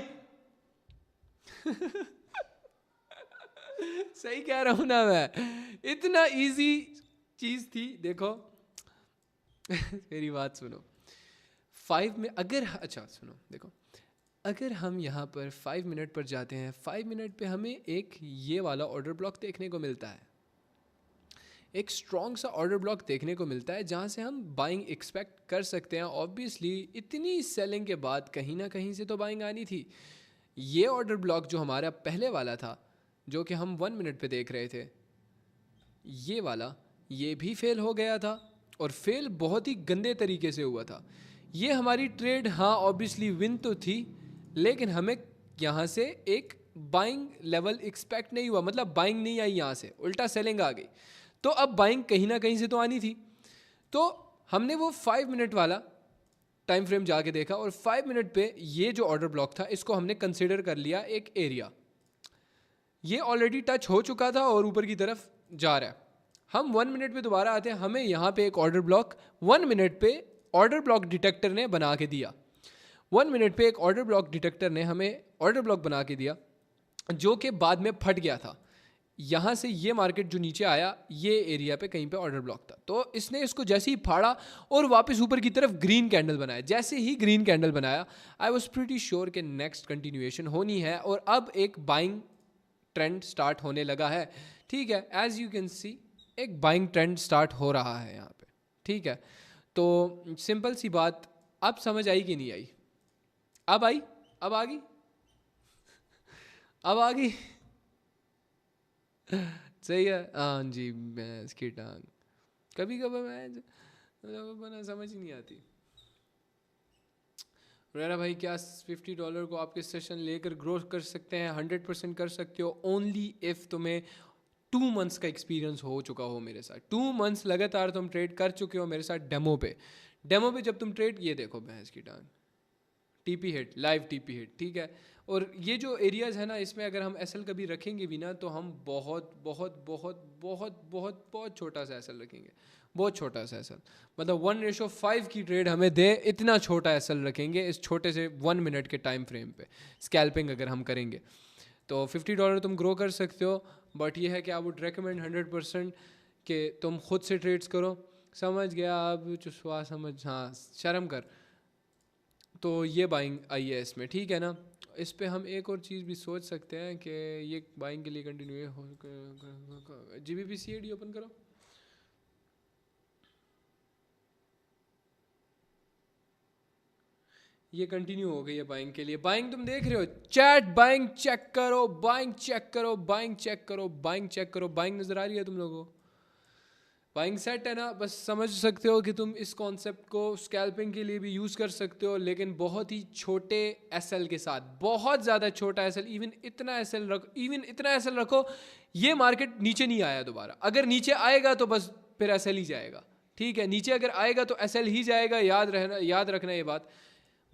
सही कह रहा हूं ना मैं, इतना इजी चीज थी। देखो मेरी बात सुनो, 5 में अगर, अच्छा सुनो, देखो अगर हम यहाँ पर 5 मिनट पर जाते हैं, 5 मिनट पे हमें एक ये वाला ऑर्डर ब्लॉक देखने को मिलता है, एक स्ट्रॉन्ग सा ऑर्डर ब्लॉक देखने को मिलता है जहाँ से हम बाइंग एक्सपेक्ट कर सकते हैं। ऑब्वियसली इतनी सेलिंग के बाद कहीं ना कहीं से तो बाइंग आनी थी। ये ऑर्डर ब्लॉक जो हमारा पहले वाला था, जो कि हम 1 मिनट पे देख रहे थे, ये वाला, ये भी फेल हो गया था, और फेल बहुत ही गंदे तरीके से हुआ था। ये हमारी ट्रेड, हाँ ऑब्वियसली विन तो थी, लेकिन हमें यहाँ से एक बाइंग लेवल एक्सपेक्ट नहीं हुआ, मतलब बाइंग नहीं आई, यहाँ से उल्टा सेलिंग आ गई। तो अब बाइंग कहीं ना कहीं से तो आनी थी। तो हमने वो 5 मिनट वाला टाइम फ्रेम जाके देखा, और 5 मिनट पे ये जो ऑर्डर ब्लॉक था इसको हमने कंसिडर कर लिया एक एरिया। ये ऑलरेडी टच हो चुका था और ऊपर की तरफ जा रहा है। हम 1 मिनट पे दोबारा आते हैं, हमें यहाँ पे एक ऑर्डर ब्लॉक 1 मिनट पे ऑर्डर ब्लॉक डिटेक्टर ने बना के दिया। 1 मिनट पे एक ऑर्डर ब्लॉक डिटेक्टर ने हमें ऑर्डर ब्लॉक बना के दिया, जो कि बाद में फट गया था। यहाँ से ये मार्केट जो नीचे आया, ये एरिया पे कहीं पे ऑर्डर ब्लॉक था, तो इसने इसको जैसे ही फाड़ा और वापस ऊपर की तरफ ग्रीन कैंडल बनाया। जैसे ही ग्रीन कैंडल बनाया, आई वॉज प्रीटी श्योर कि नेक्स्ट कंटिन्यूएशन होनी है, और अब एक बाइंग ट्रेंड स्टार्ट होने लगा है। ठीक है, एज यू कैन सी एक बाइंग ट्रेंड स्टार्ट हो रहा है यहाँ पे। ठीक है, तो सिंपल सी बात, अब समझ आई कि नहीं आई? अब आई? अब आ गई? अब आ गई? सही है, हाँ जी। भैंस की टांग, कभी कभी मैं समझ ही नहीं आती। रेरा भाई, क्या $50 को आपके सेशन लेकर ग्रो कर सकते हैं? 100% कर सकते हो, ओनली इफ़ तुम्हें 2 मंथ्स का एक्सपीरियंस हो चुका हो मेरे साथ। 2 मंथ्स लगातार तुम ट्रेड कर चुके हो मेरे साथ डेमो पे। जब तुम ट्रेड, ये देखो भैंस की टांग, TP hit, live TP hit, ठीक है। और ये जो एरियाज़ है ना, इसमें अगर हम एसएल कभी रखेंगे भी ना, तो हम बहुत बहुत बहुत बहुत बहुत बहुत छोटा सा एसएल रखेंगे, बहुत छोटा सा एसएल, मतलब 1:5 की ट्रेड हमें दे, इतना छोटा एसएल रखेंगे इस छोटे से 1 मिनट के टाइम फ्रेम पे। स्कैल्पिंग अगर हम करेंगे तो $50 तुम ग्रो कर सकते हो, बट ये है कि आई वुड रेकमेंड 100% कि तुम खुद से ट्रेड्स करो। समझ गया? अब चुसवा समझ, हाँ शर्म कर। तो ये बाइंग आई है इसमें, ठीक है ना। इस पे हम एक और चीज़ भी सोच सकते हैं कि ये बाइंग के लिए कंटिन्यू हो। GBP/CAD ओपन करो। ये कंटिन्यू हो गई है बाइंग के लिए। बाइंग तुम देख रहे हो चैट, बाइंग चेक करो, बाइंग चेक करो, बाइंग चेक करो, बाइंग चेक करो, बाइंग नज़र आ रही है तुम लोगों को? बाइंग सेट है ना? बस समझ सकते हो कि तुम इस कॉन्सेप्ट को स्कैल्पिंग के लिए भी यूज़ कर सकते हो, लेकिन बहुत ही छोटे एसएल के साथ, बहुत ज़्यादा छोटा एसएल, इवन इतना एसएल रखो, इवन इतना एसएल रखो ये मार्केट नीचे नहीं आया दोबारा। अगर नीचे आएगा तो बस फिर एसएल ही जाएगा, ठीक है? नीचे अगर आएगा तो एसएल ही जाएगा, याद रखना ये बात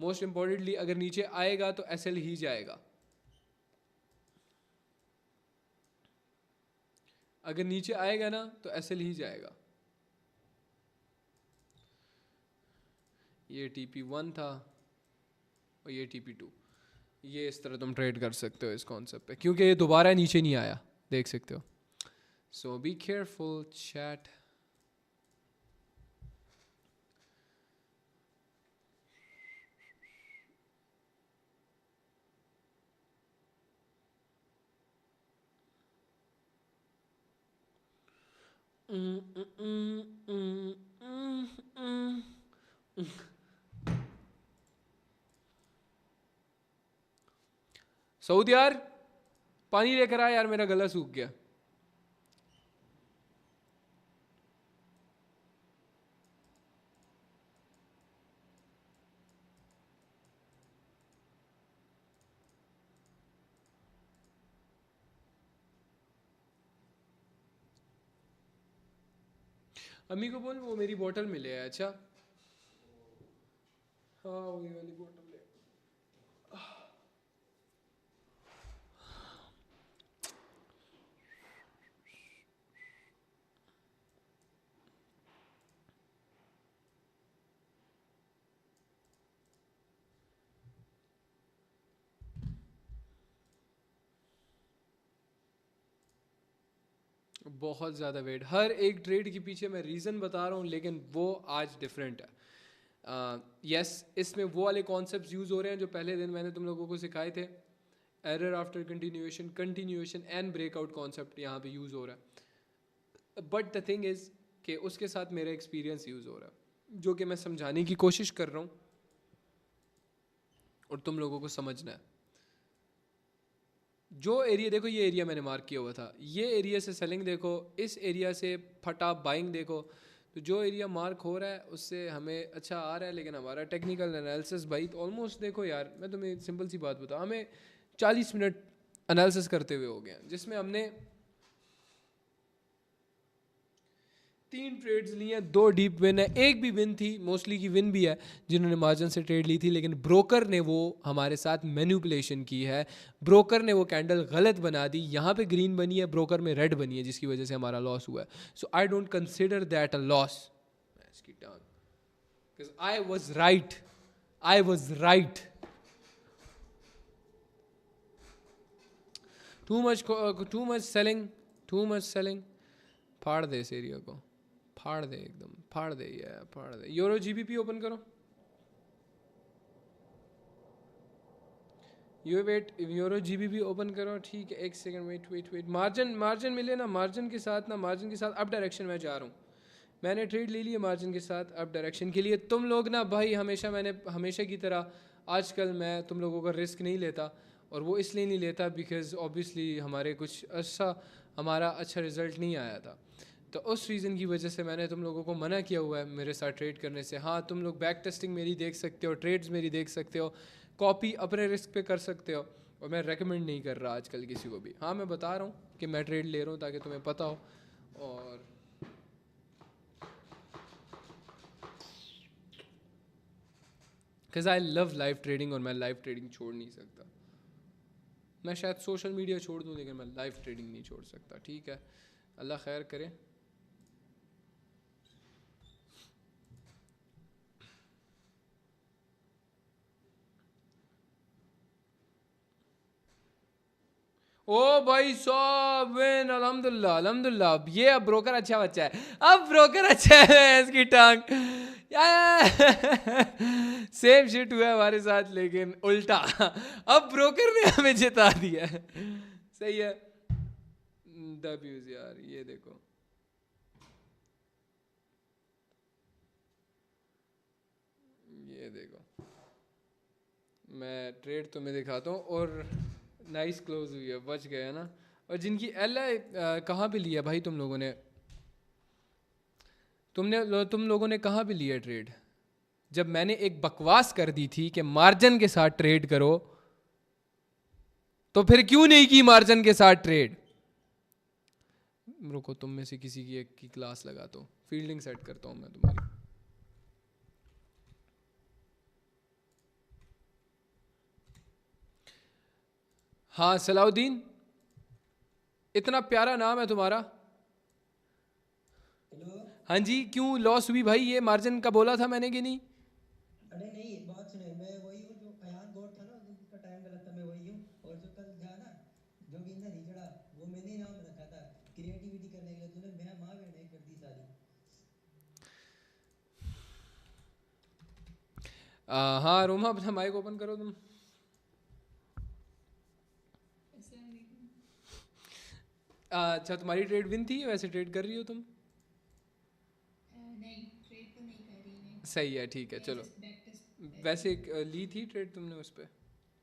मोस्ट इंपॉर्टेंटली। अगर नीचे आएगा तो एसएल ही जाएगा, अगर नीचे आएगा ना तो एसएल ही जाएगा। ये TP1 था और ये TP2, ये इस तरह तुम ट्रेड कर सकते हो इस कॉन्सेप्ट पे, क्योंकि ये दोबारा नीचे नहीं आया, देख सकते हो। सो बी केयरफुल चैट। सऊद यार पानी लेकर आ यार, मेरा गला सूख गया। अम्मी को बोल वो मेरी बोतल मिले है। अच्छा हाँ वही वाली बोतल ले। बहुत ज़्यादा वेट, हर एक ट्रेड के पीछे मैं रीज़न बता रहा हूँ, लेकिन वो आज डिफरेंट है। यस इसमें वो वाले कॉन्सेप्ट्स यूज़ हो रहे हैं जो पहले दिन मैंने तुम लोगों को सिखाए थे। Error after continuation, continuation and breakout concept यहाँ पे यूज़ हो रहा है। बट द थिंग इज़ कि उसके साथ मेरा एक्सपीरियंस यूज़ हो रहा है, जो कि मैं समझाने की कोशिश कर रहा हूँ और तुम लोगों को समझना है। जो एरिया देखो, ये एरिया मैंने मार्क किया हुआ था, ये एरिया से सेलिंग देखो, इस एरिया से फटा बाइंग देखो, तो जो एरिया मार्क हो रहा है उससे हमें अच्छा आ रहा है, लेकिन हमारा टेक्निकल एनालिसिस भाई ऑलमोस्ट देखो यार, मैं तुम्हें सिंपल सी बात बताऊँ, हमें 40 मिनट एनालिसिस करते हुए हो गया, जिसमें हमने 3 ट्रेड्स ली हैं, 2 डीप विन है, एक भी विन थी, मोस्टली की विन भी है जिन्होंने मार्जिन से ट्रेड ली थी, लेकिन ब्रोकर ने वो हमारे साथ मैनिपुलेशन की है। ब्रोकर ने वो कैंडल गलत बना दी, यहाँ पे ग्रीन बनी है, ब्रोकर में रेड बनी है, जिसकी वजह से हमारा लॉस हुआ है। So I don't consider that a loss, इसकी टांग, because I was right, I was right. Too much selling, too much selling, फाड़ दे इस एरिया को, फाड़ दे एकदम, फाड़ दे ये, फाड़ दे। यूरो जीबीपी ओपन करो, यूरो जीबीपी ओपन करो, ठीक है? एक second, wait wait wait, margin margin मिले ना, मार्जिन के साथ ना, मार्जिन के साथ अप डायरेक्शन में जा रहा हूँ, मैंने ट्रेड ले लिया मार्जिन के साथ अप डायरेक्शन के लिए। तुम लोग ना भाई हमेशा, मैंने हमेशा की तरह आजकल मैं तुम लोगों का रिस्क नहीं लेता, और वो इसलिए नहीं लेता बिकॉज ऑब्वियसली हमारे कुछ हमारा अच्छा रिजल्ट नहीं आया था, तो उस रीज़न की वजह से मैंने तुम लोगों को मना किया हुआ है मेरे साथ ट्रेड करने से। हाँ तुम लोग बैक टेस्टिंग मेरी देख सकते हो, ट्रेड्स मेरी देख सकते हो, कॉपी अपने रिस्क पे कर सकते हो, और मैं रेकमेंड नहीं कर रहा आजकल किसी को भी। हाँ मैं बता रहा हूँ कि मैं ट्रेड ले रहा हूँ ताकि तुम्हें पता हो, और because I love live trading, और मैं लाइव ट्रेडिंग छोड़ नहीं सकता। मैं शायद सोशल मीडिया छोड़ दूँ, लेकिन मैं लाइव ट्रेडिंग नहीं छोड़ सकता, ठीक है? अल्लाह खैर करे। ओ भाई साहब विन, अल्हम्दुलिल्लाह अल्हम्दुलिल्लाह, ये अब ब्रोकर अच्छा बच्चा है, अब ब्रोकर अच्छा है इसकी टांग सेम शिट हुआ हमारे साथ, लेकिन उल्टा अब ब्रोकर ने हमें जिता दिया है। सही है दब्यूज यार, ये देखो, ये देखो, मैं ट्रेड तुम्हें दिखाता हूँ। और नाइस क्लोज हुई है, बच गया ना। और जिनकी एल है कहाँ पे लिया भाई तुम लोगों ने? तुम लोगों ने कहाँ पे लिया ट्रेड? जब मैंने एक बकवास कर दी थी कि मार्जिन के साथ ट्रेड करो, तो फिर क्यों नहीं की मार्जिन के साथ ट्रेड? रुको, तुम में से किसी की एक की क्लास लगाता हूँ, फील्डिंग सेट करता हूँ मैं तुम्हारी। हाँ सलाउद्दीन, इतना प्यारा नाम है तुम्हारा। हेलो। हाँ जी, क्यों लॉस हुई भाई? ये मार्जिन का बोला था मैंने कि नहीं? अरे नहीं, बात सुने, मैं वही हूँ जो अयान गौड था ना, जिसका टाइम गलत था, मैं वही हूँ। और जो कल जा ना, जो गेंदा नहीं चढ़ा, वो मैंने ही नाम रखा था क्रिएटिविटी करने के लिए। तूने मैं माँ बहने कर दी सारी। हाँ रोमा, अपना माइक ओपन करो तुम। अच्छा, तुम्हारी ट्रेड विन थी, वैसे ट्रेड कर रही हो तुम? नहीं, ट्रेड तो नहीं कर रही मैं। सही है, ठीक है मैं चलो। जस्ट बैक टेस्ट कर रही वैसे हूँ। ली थी ट्रेड तुमने उस पे,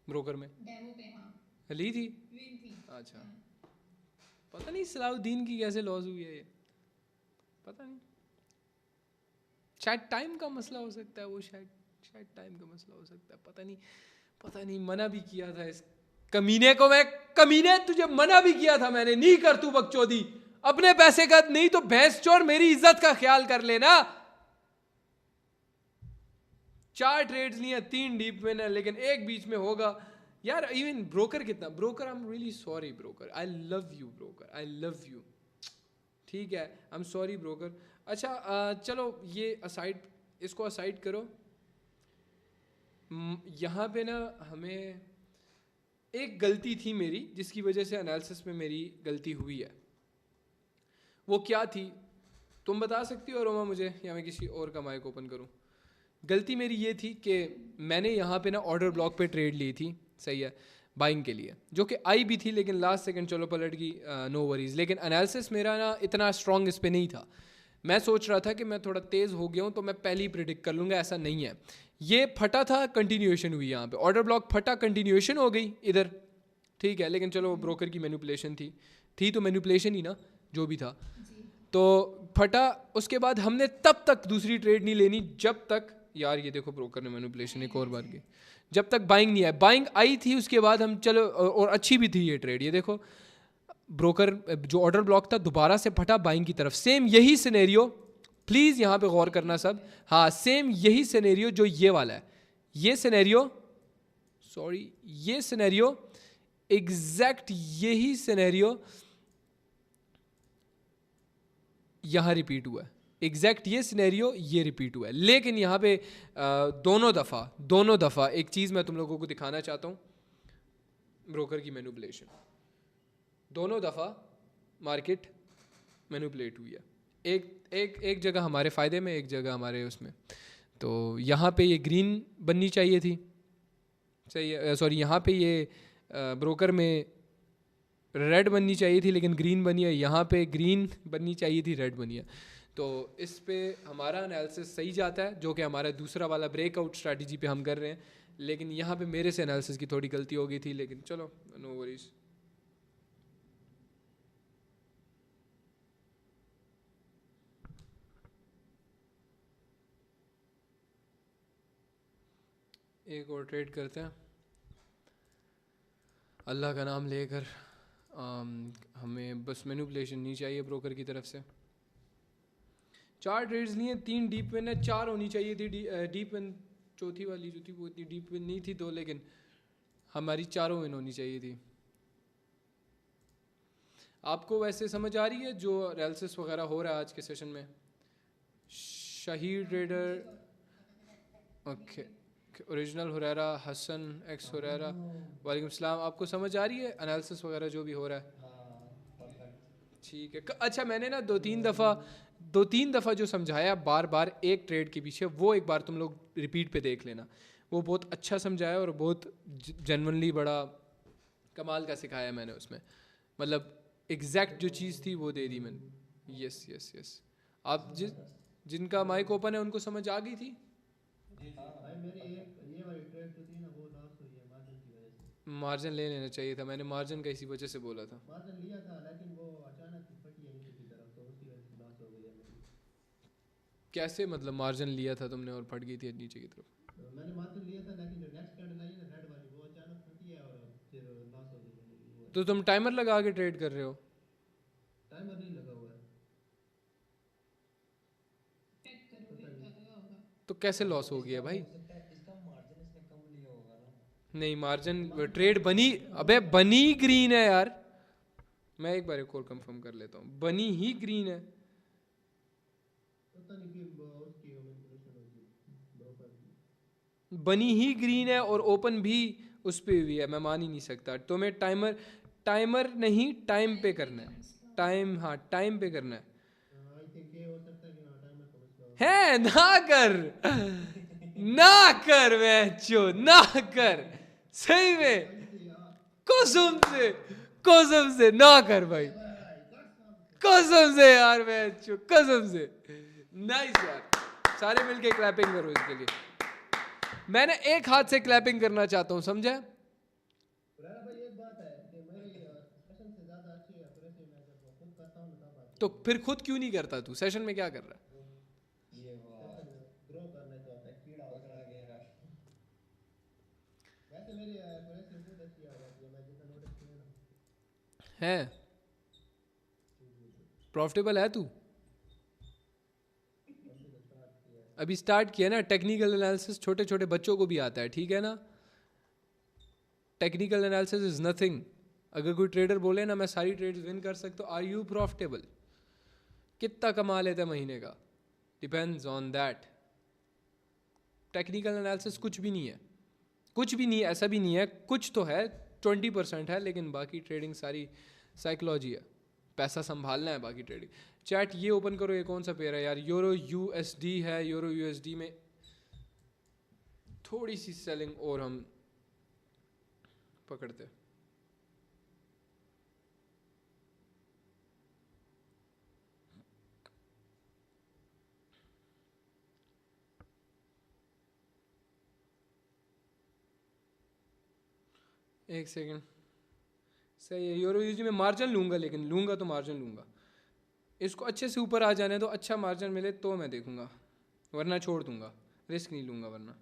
ब्रोकर में? डेमो पे, हाँ। ली थी? विन थी। अच्छा। हाँ। पता नहीं सलाउद्दीन की कैसे लॉस हुई है ये, पता नहीं। शायद टाइम का मसला हो सकता है, वो शायद शायद टाइम का मसला हो सकता है, पता नहीं। पता नहीं, मना भी किया था इस कमीने को मैं। कमीने, तुझे मना भी किया था मैंने, नहीं कर तू बकचोदी। अपने पैसे का नहीं तो भैंस चोर, मेरी इज्जत का ख्याल कर लेना। 4 ट्रेड्स लिए, 3 डीप विन है, लेकिन एक बीच में होगा यार। इवन ब्रोकर कितना, broker I am really sorry broker, I love you broker, I love you. ठीक है, आई एम सॉरी ब्रोकर। अच्छा चलो ये असाइड, इसको असाइड करो। यहाँ पे ना हमें एक गलती थी मेरी, जिसकी वजह से एनालिसिस में मेरी गलती हुई है। वो क्या थी तुम बता सकती हो रोमा मुझे, या मैं किसी और का माइक ओपन करूँ? गलती मेरी ये थी कि मैंने यहाँ पे ना ऑर्डर ब्लॉक पे ट्रेड ली थी, सही है, बाइंग के लिए, जो कि आई भी थी, लेकिन लास्ट सेकंड चलो पलट गई, नो वरीज। लेकिन एनालिसिस मेरा ना इतना स्ट्रॉन्ग इस पे नहीं था। मैं सोच रहा था कि मैं थोड़ा तेज़ हो गया हूँ तो मैं पहले ही प्रिडिक्ट कर लूँगा, ऐसा नहीं है। ये फटा था, कंटिन्यूएशन हुई यहाँ पे, ऑर्डर ब्लॉक फटा, कंटिन्यूएशन हो गई इधर, ठीक है। लेकिन चलो ब्रोकर की मैनिपुलेशन थी तो मैनिपुलेशन ही ना, जो भी था। जी। तो फटा, उसके बाद हमने तब तक दूसरी ट्रेड नहीं लेनी जब तक, यार ये देखो ब्रोकर ने मैनिपुलेशन एक और बार की, जब तक बाइंग नहीं आया। बाइंग आई थी उसके बाद हम चलो, और अच्छी भी थी ये ट्रेड, ये देखो ब्रोकर जो ऑर्डर ब्लॉक था दोबारा से फटा बाइंग की तरफ। सेम यही सिनेरियो, प्लीज़ यहाँ पे गौर करना सब। हाँ, सेम यही सिनेरियो जो ये वाला है, ये सिनेरियो, सॉरी ये सिनेरियो, एग्जैक्ट यही सिनेरियो यहाँ रिपीट हुआ है। एग्जैक्ट ये सिनेरियो ये रिपीट हुआ है। लेकिन यहाँ पे दोनों दफ़ा एक चीज़ मैं तुम लोगों को दिखाना चाहता हूँ, ब्रोकर की मैनिपुलेशन। दोनों दफ़ा मार्केट मैनिपुलेट हुई है, एक एक एक जगह हमारे फ़ायदे में, एक जगह हमारे उसमें। तो यहाँ पे ये ग्रीन बननी चाहिए थी, सही है, सॉरी यहाँ पे ये ब्रोकर में रेड बननी चाहिए थी, लेकिन ग्रीन बनी है। यहाँ पे ग्रीन बननी चाहिए थी, रेड बनी है। तो इस पे हमारा एनालिसिस सही जाता है, जो कि हमारा दूसरा वाला ब्रेकआउट स्ट्रैटेजी पे हम कर रहे हैं। लेकिन यहाँ पे मेरे से एनालिसिस की थोड़ी गलती हो गई थी, लेकिन चलो नो वरीज। एक और ट्रेड करते हैं अल्लाह का नाम लेकर। हमें बस मैनिपुलेशन नहीं चाहिए ब्रोकर की तरफ से। 4 ट्रेड्स लिए, 3 डीप विन है, 4 होनी चाहिए थी डीप विन। चौथी वाली जो थी वो इतनी डीप विन नहीं थी तो, लेकिन हमारी चारों विन होनी चाहिए थी। आपको वैसे समझ आ रही है जो एनालिसिस वगैरह हो रहा है आज के सेशन में? शहीद ट्रेडर, मुझे तो okay, original Huraira, Hasan X Huraira, वालेकुम सलाम। आपको समझ आ रही है एनालिसिस वगैरह जो भी हो रहा है? हाँ, परफेक्ट। ठीक है। अच्छा, मैंने ना दो तीन जो दफ़ा जो समझाया बार बार एक ट्रेड के पीछे, वो एक बार तुम लोग रिपीट पे देख लेना। वो बहुत अच्छा समझाया और बहुत जेन्युइनली बड़ा कमाल का सिखाया मैंने उसमें। मतलब एग्जैक्ट जो चीज़ थी वो दे दी मैंने। Yes yes yes. आप जिनका माइक ओपन है उनको समझ आ गई थी? हाँ भाई, मेरी एक ये वाली ट्रेड जो थी ना, वो लास्ट मार्जिन ले लेना चाहिए था, मैंने मार्जिन का इसी वजह से बोला था। मार्जिन लिया था लेकिन वो अचानक फटी है नीचे की तरफ, तो उसकी वजह से लॉस हो गई है मेरी। कैसे मतलब मार्जिन लिया था तुमने और फट गई थी नीचे की तरफ? तो मैंने मार्जिन लिया था लेकिन जो नेक्स्ट कैंडल आई है ना रेड वाली, वो अचानक फटी है और फिर लॉस हो गई है मेरी, वो तो तुम टाइमर लगा के ट्रेड कर रहे हो? टाइमर नहीं लगा हुआ है। चेक करो पता फिर नहीं। क्या लगा होगा। तो कैसे लॉस हो गया भाई? हो सकता है इसका मार्जिन इसने कम लिया होगा ना। नहीं मार्जिन ट्रेड बनी, अबे बनी ग्रीन है यार, मैं एक बार एक और कंफर्म कर लेता हूँ, बनी ही ग्रीन है। पता नहीं फिर उसकी मैनिपुलेशन होगी ब्रोकर की। बनी ही ग्रीन है और ओपन भी उस पे हुई है, मैं मान ही नहीं सकता। तुम्हें टाइमर, टाइमर नहीं टाइम पे करना है, टाइम, हाँ टाइम पे करना है। आई थिंक ये हो सकता है कि हाँ टाइमर का मसला हो। है ना कर, ना कर बच्चों, ना कर, सही में कसम से ना कर भाई, कसम से यार बच्चों, कसम से। नाइस यार, सारे मिलके क्लैपिंग करो इसके लिए। मैंने एक हाथ से क्लैपिंग करना चाहता हूँ, समझा? पुराना भाई एक बात है कि मेरी सेशन से ज़्यादा अच्छी एक्यूरेसी मैं जब खुद करता हूँ ना तब आती तो फिर खुद क्यों नहीं करता तू? सेशन में क्या कर रहा है? ये वाह, है। ग्रो करने तो आता है कीड़ा होता पकड़ा है। गया। वैसे मेरी एक्यूरेसी बहुत अच्छी आ जाती है, मैं जितना नोटिस किया ना। है प्रॉफिटेबल है तू? हमसे तो स्टार्ट किया है। अभी स्टार्ट किया ना। टेक्निकल एनालिसिस छोटे छोटे बच्चों को भी आता है, ठीक है ना? Technical analysis is nothing. अगर कोई ट्रेडर बोले ना मैं सारी ट्रेड्स विन कर सकता हूँ, आर यू प्रॉफिटेबल? कितना कमा लेता है महीने का? Depends on that. Technical analysis कुछ भी नहीं है, कुछ भी नहीं है, ऐसा भी नहीं है, कुछ तो है 20% है, लेकिन बाकी ट्रेडिंग सारी साइकोलॉजी है, पैसा संभालना है बाकी ट्रेडिंग। चैट ये ओपन करो, ये कौन सा पेयर है यार? यूरो यूएसडी है। यूरो यूएसडी में थोड़ी सी सेलिंग और हम पकड़ते। एक सेकंड, सही है। यूरो यूएसडी में मार्जिन लूंगा, लेकिन लूंगा तो मार्जिन लूंगा। इसको अच्छे से ऊपर आ जाने दो, अच्छा मार्जिन मिले तो मैं देखूंगा, वरना छोड़ दूंगा, रिस्क नहीं लूंगा वरना।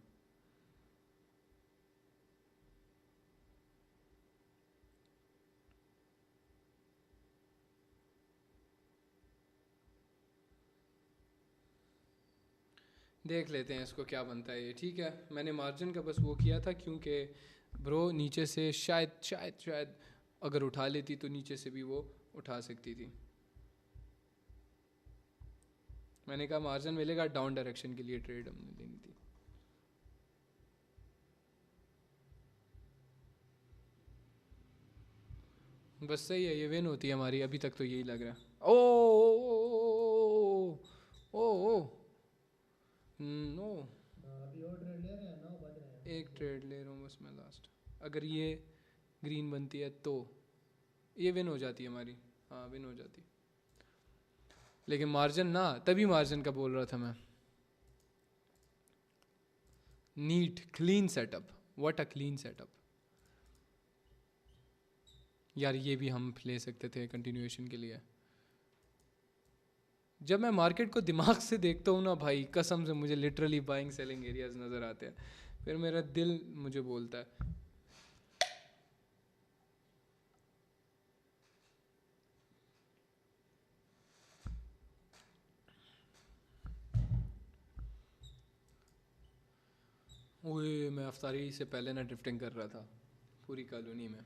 देख लेते हैं इसको क्या बनता है ये, ठीक है। मैंने मार्जिन का बस वो किया था क्योंकि ब्रो नीचे से शायद शायद शायद अगर उठा लेती तो नीचे से भी वो उठा सकती थी। मैंने कहा मार्जिन मिलेगा डाउन डायरेक्शन के लिए ट्रेड हमने लेनी थी। बस सही है, ये विन होती है हमारी, अभी तक तो यही लग रहा है। ओ ओ ओ नो, अभी और ट्रेड ले रहे हैं, 9 बज रहे हैं। एक ट्रेड ले रहा हूँ बस मैं लास्ट। अगर ये ग्रीन बनती है तो ये विन हो जाती है हमारी, हाँ विन हो जाती। लेकिन मार्जिन ना, तभी मार्जिन का बोल रहा था मैं। Neat clean setup, what a clean setup यार। ये भी हम ले सकते थे कंटिन्यूएशन के लिए। जब मैं मार्केट को दिमाग से देखता हूँ ना भाई, कसम से मुझे लिटरली बाइंग सेलिंग एरियाज नज़र आते हैं, फिर मेरा दिल मुझे बोलता है। ओए मैं अफ्तारी से पहले ना ड्रिफ्टिंग कर रहा था पूरी कॉलोनी में,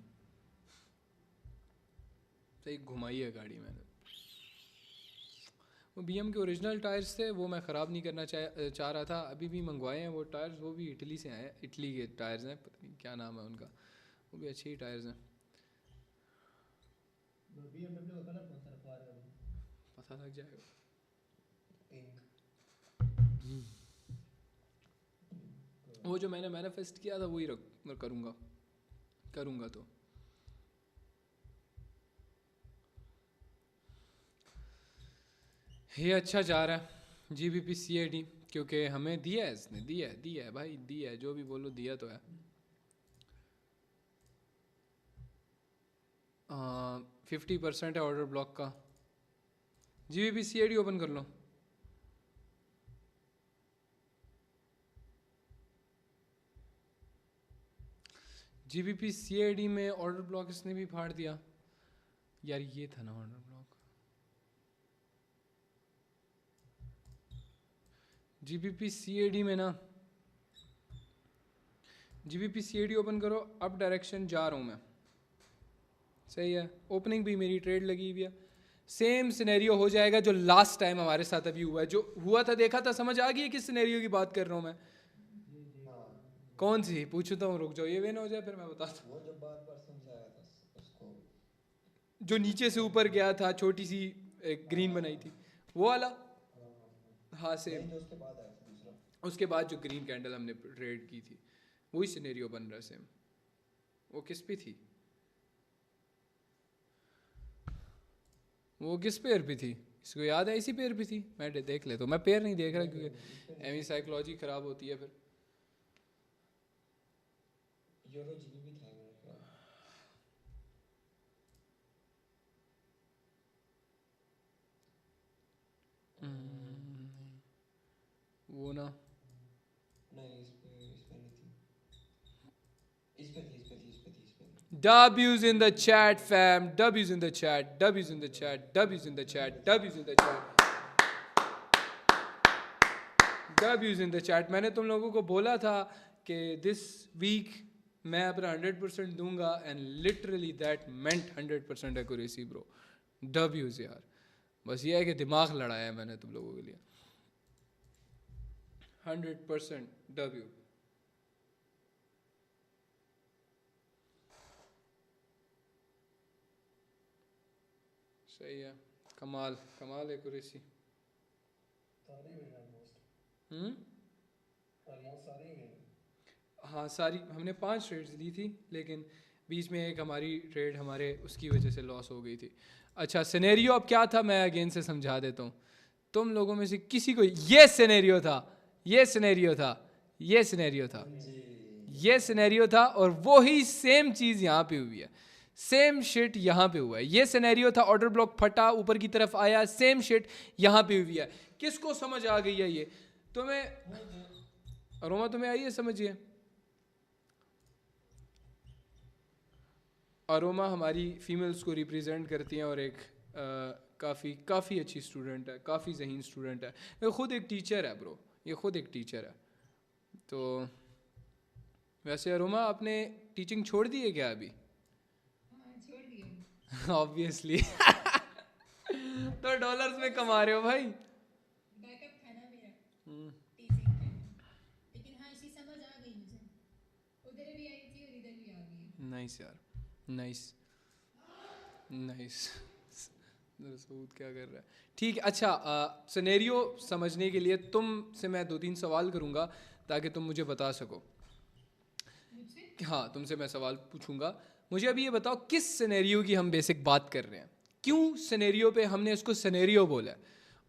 सही घुमाई है गाड़ी मैंने। वो बीएम के ओरिजिनल टायर्स थे, वो मैं ख़राब नहीं करना चाह रहा था। अभी भी मंगवाए हैं वो टायर्स, वो भी इटली से आए हैं, इटली के टायर्स हैं, पता नहीं क्या नाम है उनका, वो भी अच्छे ही टायर्स हैं। BMW का कलर कौन सा रखवा रहे हो? पता लग जाएगा। वो जो मैंने मैनिफेस्ट किया था वही रख करूँगा तो। ये अच्छा जा रहा है GBP CAD, क्योंकि हमें दिया है इसने, दिया है भाई, दिया है, जो भी बोलो दिया तो है। 50% है ऑर्डर ब्लॉक का। GBP/CAD ओपन कर लो। GBP/CAD में ऑर्डर ब्लॉक इसने भी फाड़ दिया यार, ये था ना ऑर्डर ब्लॉक। GBP/CAD में ना, GBP/CAD ओपन करो, अप डायरेक्शन जा रहा हूँ मैं, सही है। ओपनिंग भी मेरी ट्रेड लगी हुई है, सेम सिनेरियो हो जाएगा जो लास्ट टाइम हमारे साथ अभी हुआ है, जो हुआ था देखा था, समझ आ गई है किस सिनेरियो की बात कर रहा हूँ मैं? कौन सी पूछता हूँ, रुक जाओ ये वे ना हो जाए फिर मैं बताता हूँ। वो जो बार बार समझाया था उसको, जो नीचे से ऊपर गया था, छोटी सी एक ग्रीन बनाई थी, वो वाला। हाँ सेम, नहीं जो उसके बाद आया था दूसरा। उसके बाद जो ग्रीन कैंडल हमने ट्रेड की थी, वही सिनेरियो बन रहा है सेम। वो किस पे थी, वो किस पेयर पे थी, इसको याद है? इसी पेयर पे थी, मैं देख लेता हूँ, मैं पेयर नहीं देख रहा क्योंकि एमी साइकोलॉजी खराब होती है फिर। यूरो जीबीपी था मेरा ख्याल। वो ना, नहीं इस पे नहीं थी, इस पे थी, इस पे थी, इस पे थी, इस पे थी। W's in the chat fam, W's in the chat, W's in the chat, W's in the chat, W's in the chat, W's in the chat। मैंने तुम लोगों को बोला था कि दिस वीक मैं अपना 100% दूंगा, and literally that meant 100% accuracy bro. W's यार, बस ये है कि दिमाग लड़ाया है मैंने तुम लोगों के लिए। 100% W। सही है, कमाल कमाल एक्यूरेसी। सारे में ऑलमोस्ट, हम्म, ऑलमोस्ट सारे में। हाँ सारी हमने 5 ट्रेड्स ली थी, लेकिन बीच में एक हमारी ट्रेड हमारे उसकी वजह से लॉस हो गई थी। अच्छा सिनेरियो अब क्या था, मैं अगेन से समझा देता हूँ। तुम लोगों में से किसी को ये सिनेरियो था, ये सिनेरियो था, ये सिनेरियो था, ये सिनेरियो था, और वही सेम चीज़ यहाँ पे हुई है, सेम शिट यहाँ पे हुआ है। ये सिनेरियो था, ऑर्डर ब्लॉक फटा ऊपर की तरफ आया, सेम शिट यहाँ पे हुई है। किसको समझ आ गई है ये? तुम्हें अरोमा, तुम्हें आई है समझिए? अरोमा हमारी फीमेल्स को रिप्रेजेंट करती हैं और एक काफ़ी अच्छी स्टूडेंट है, काफ़ी ज़हीन स्टूडेंट है। ये ख़ुद एक टीचर है ब्रो, ये ख़ुद एक टीचर है। तो वैसे अरोमा आपने टीचिंग छोड़ दी है क्या अभी? हाँ छोड़ दिया। ऑब्वियसली तो डॉलर्स में कमा रहे हो भाई। बैकअप था ना मेरा टीचिंग का, लेकिन हाँ इसी समझ आ गई मुझे, उधर भी आई थी और इधर भी आ गई। नाइस यार, नाइस नाइस। सूद क्या कर रहा है? ठीक है। अच्छा सिनेरियो समझने के लिए तुमसे मैं 2-3 सवाल करूँगा ताकि तुम मुझे बता सको। मुझसे हाँ तुमसे मैं सवाल पूछूंगा, मुझे अभी ये बताओ किस सिनेरियो की हम बेसिक बात कर रहे हैं, क्यों सिनेरियो पे हमने इसको सिनेरियो बोला है,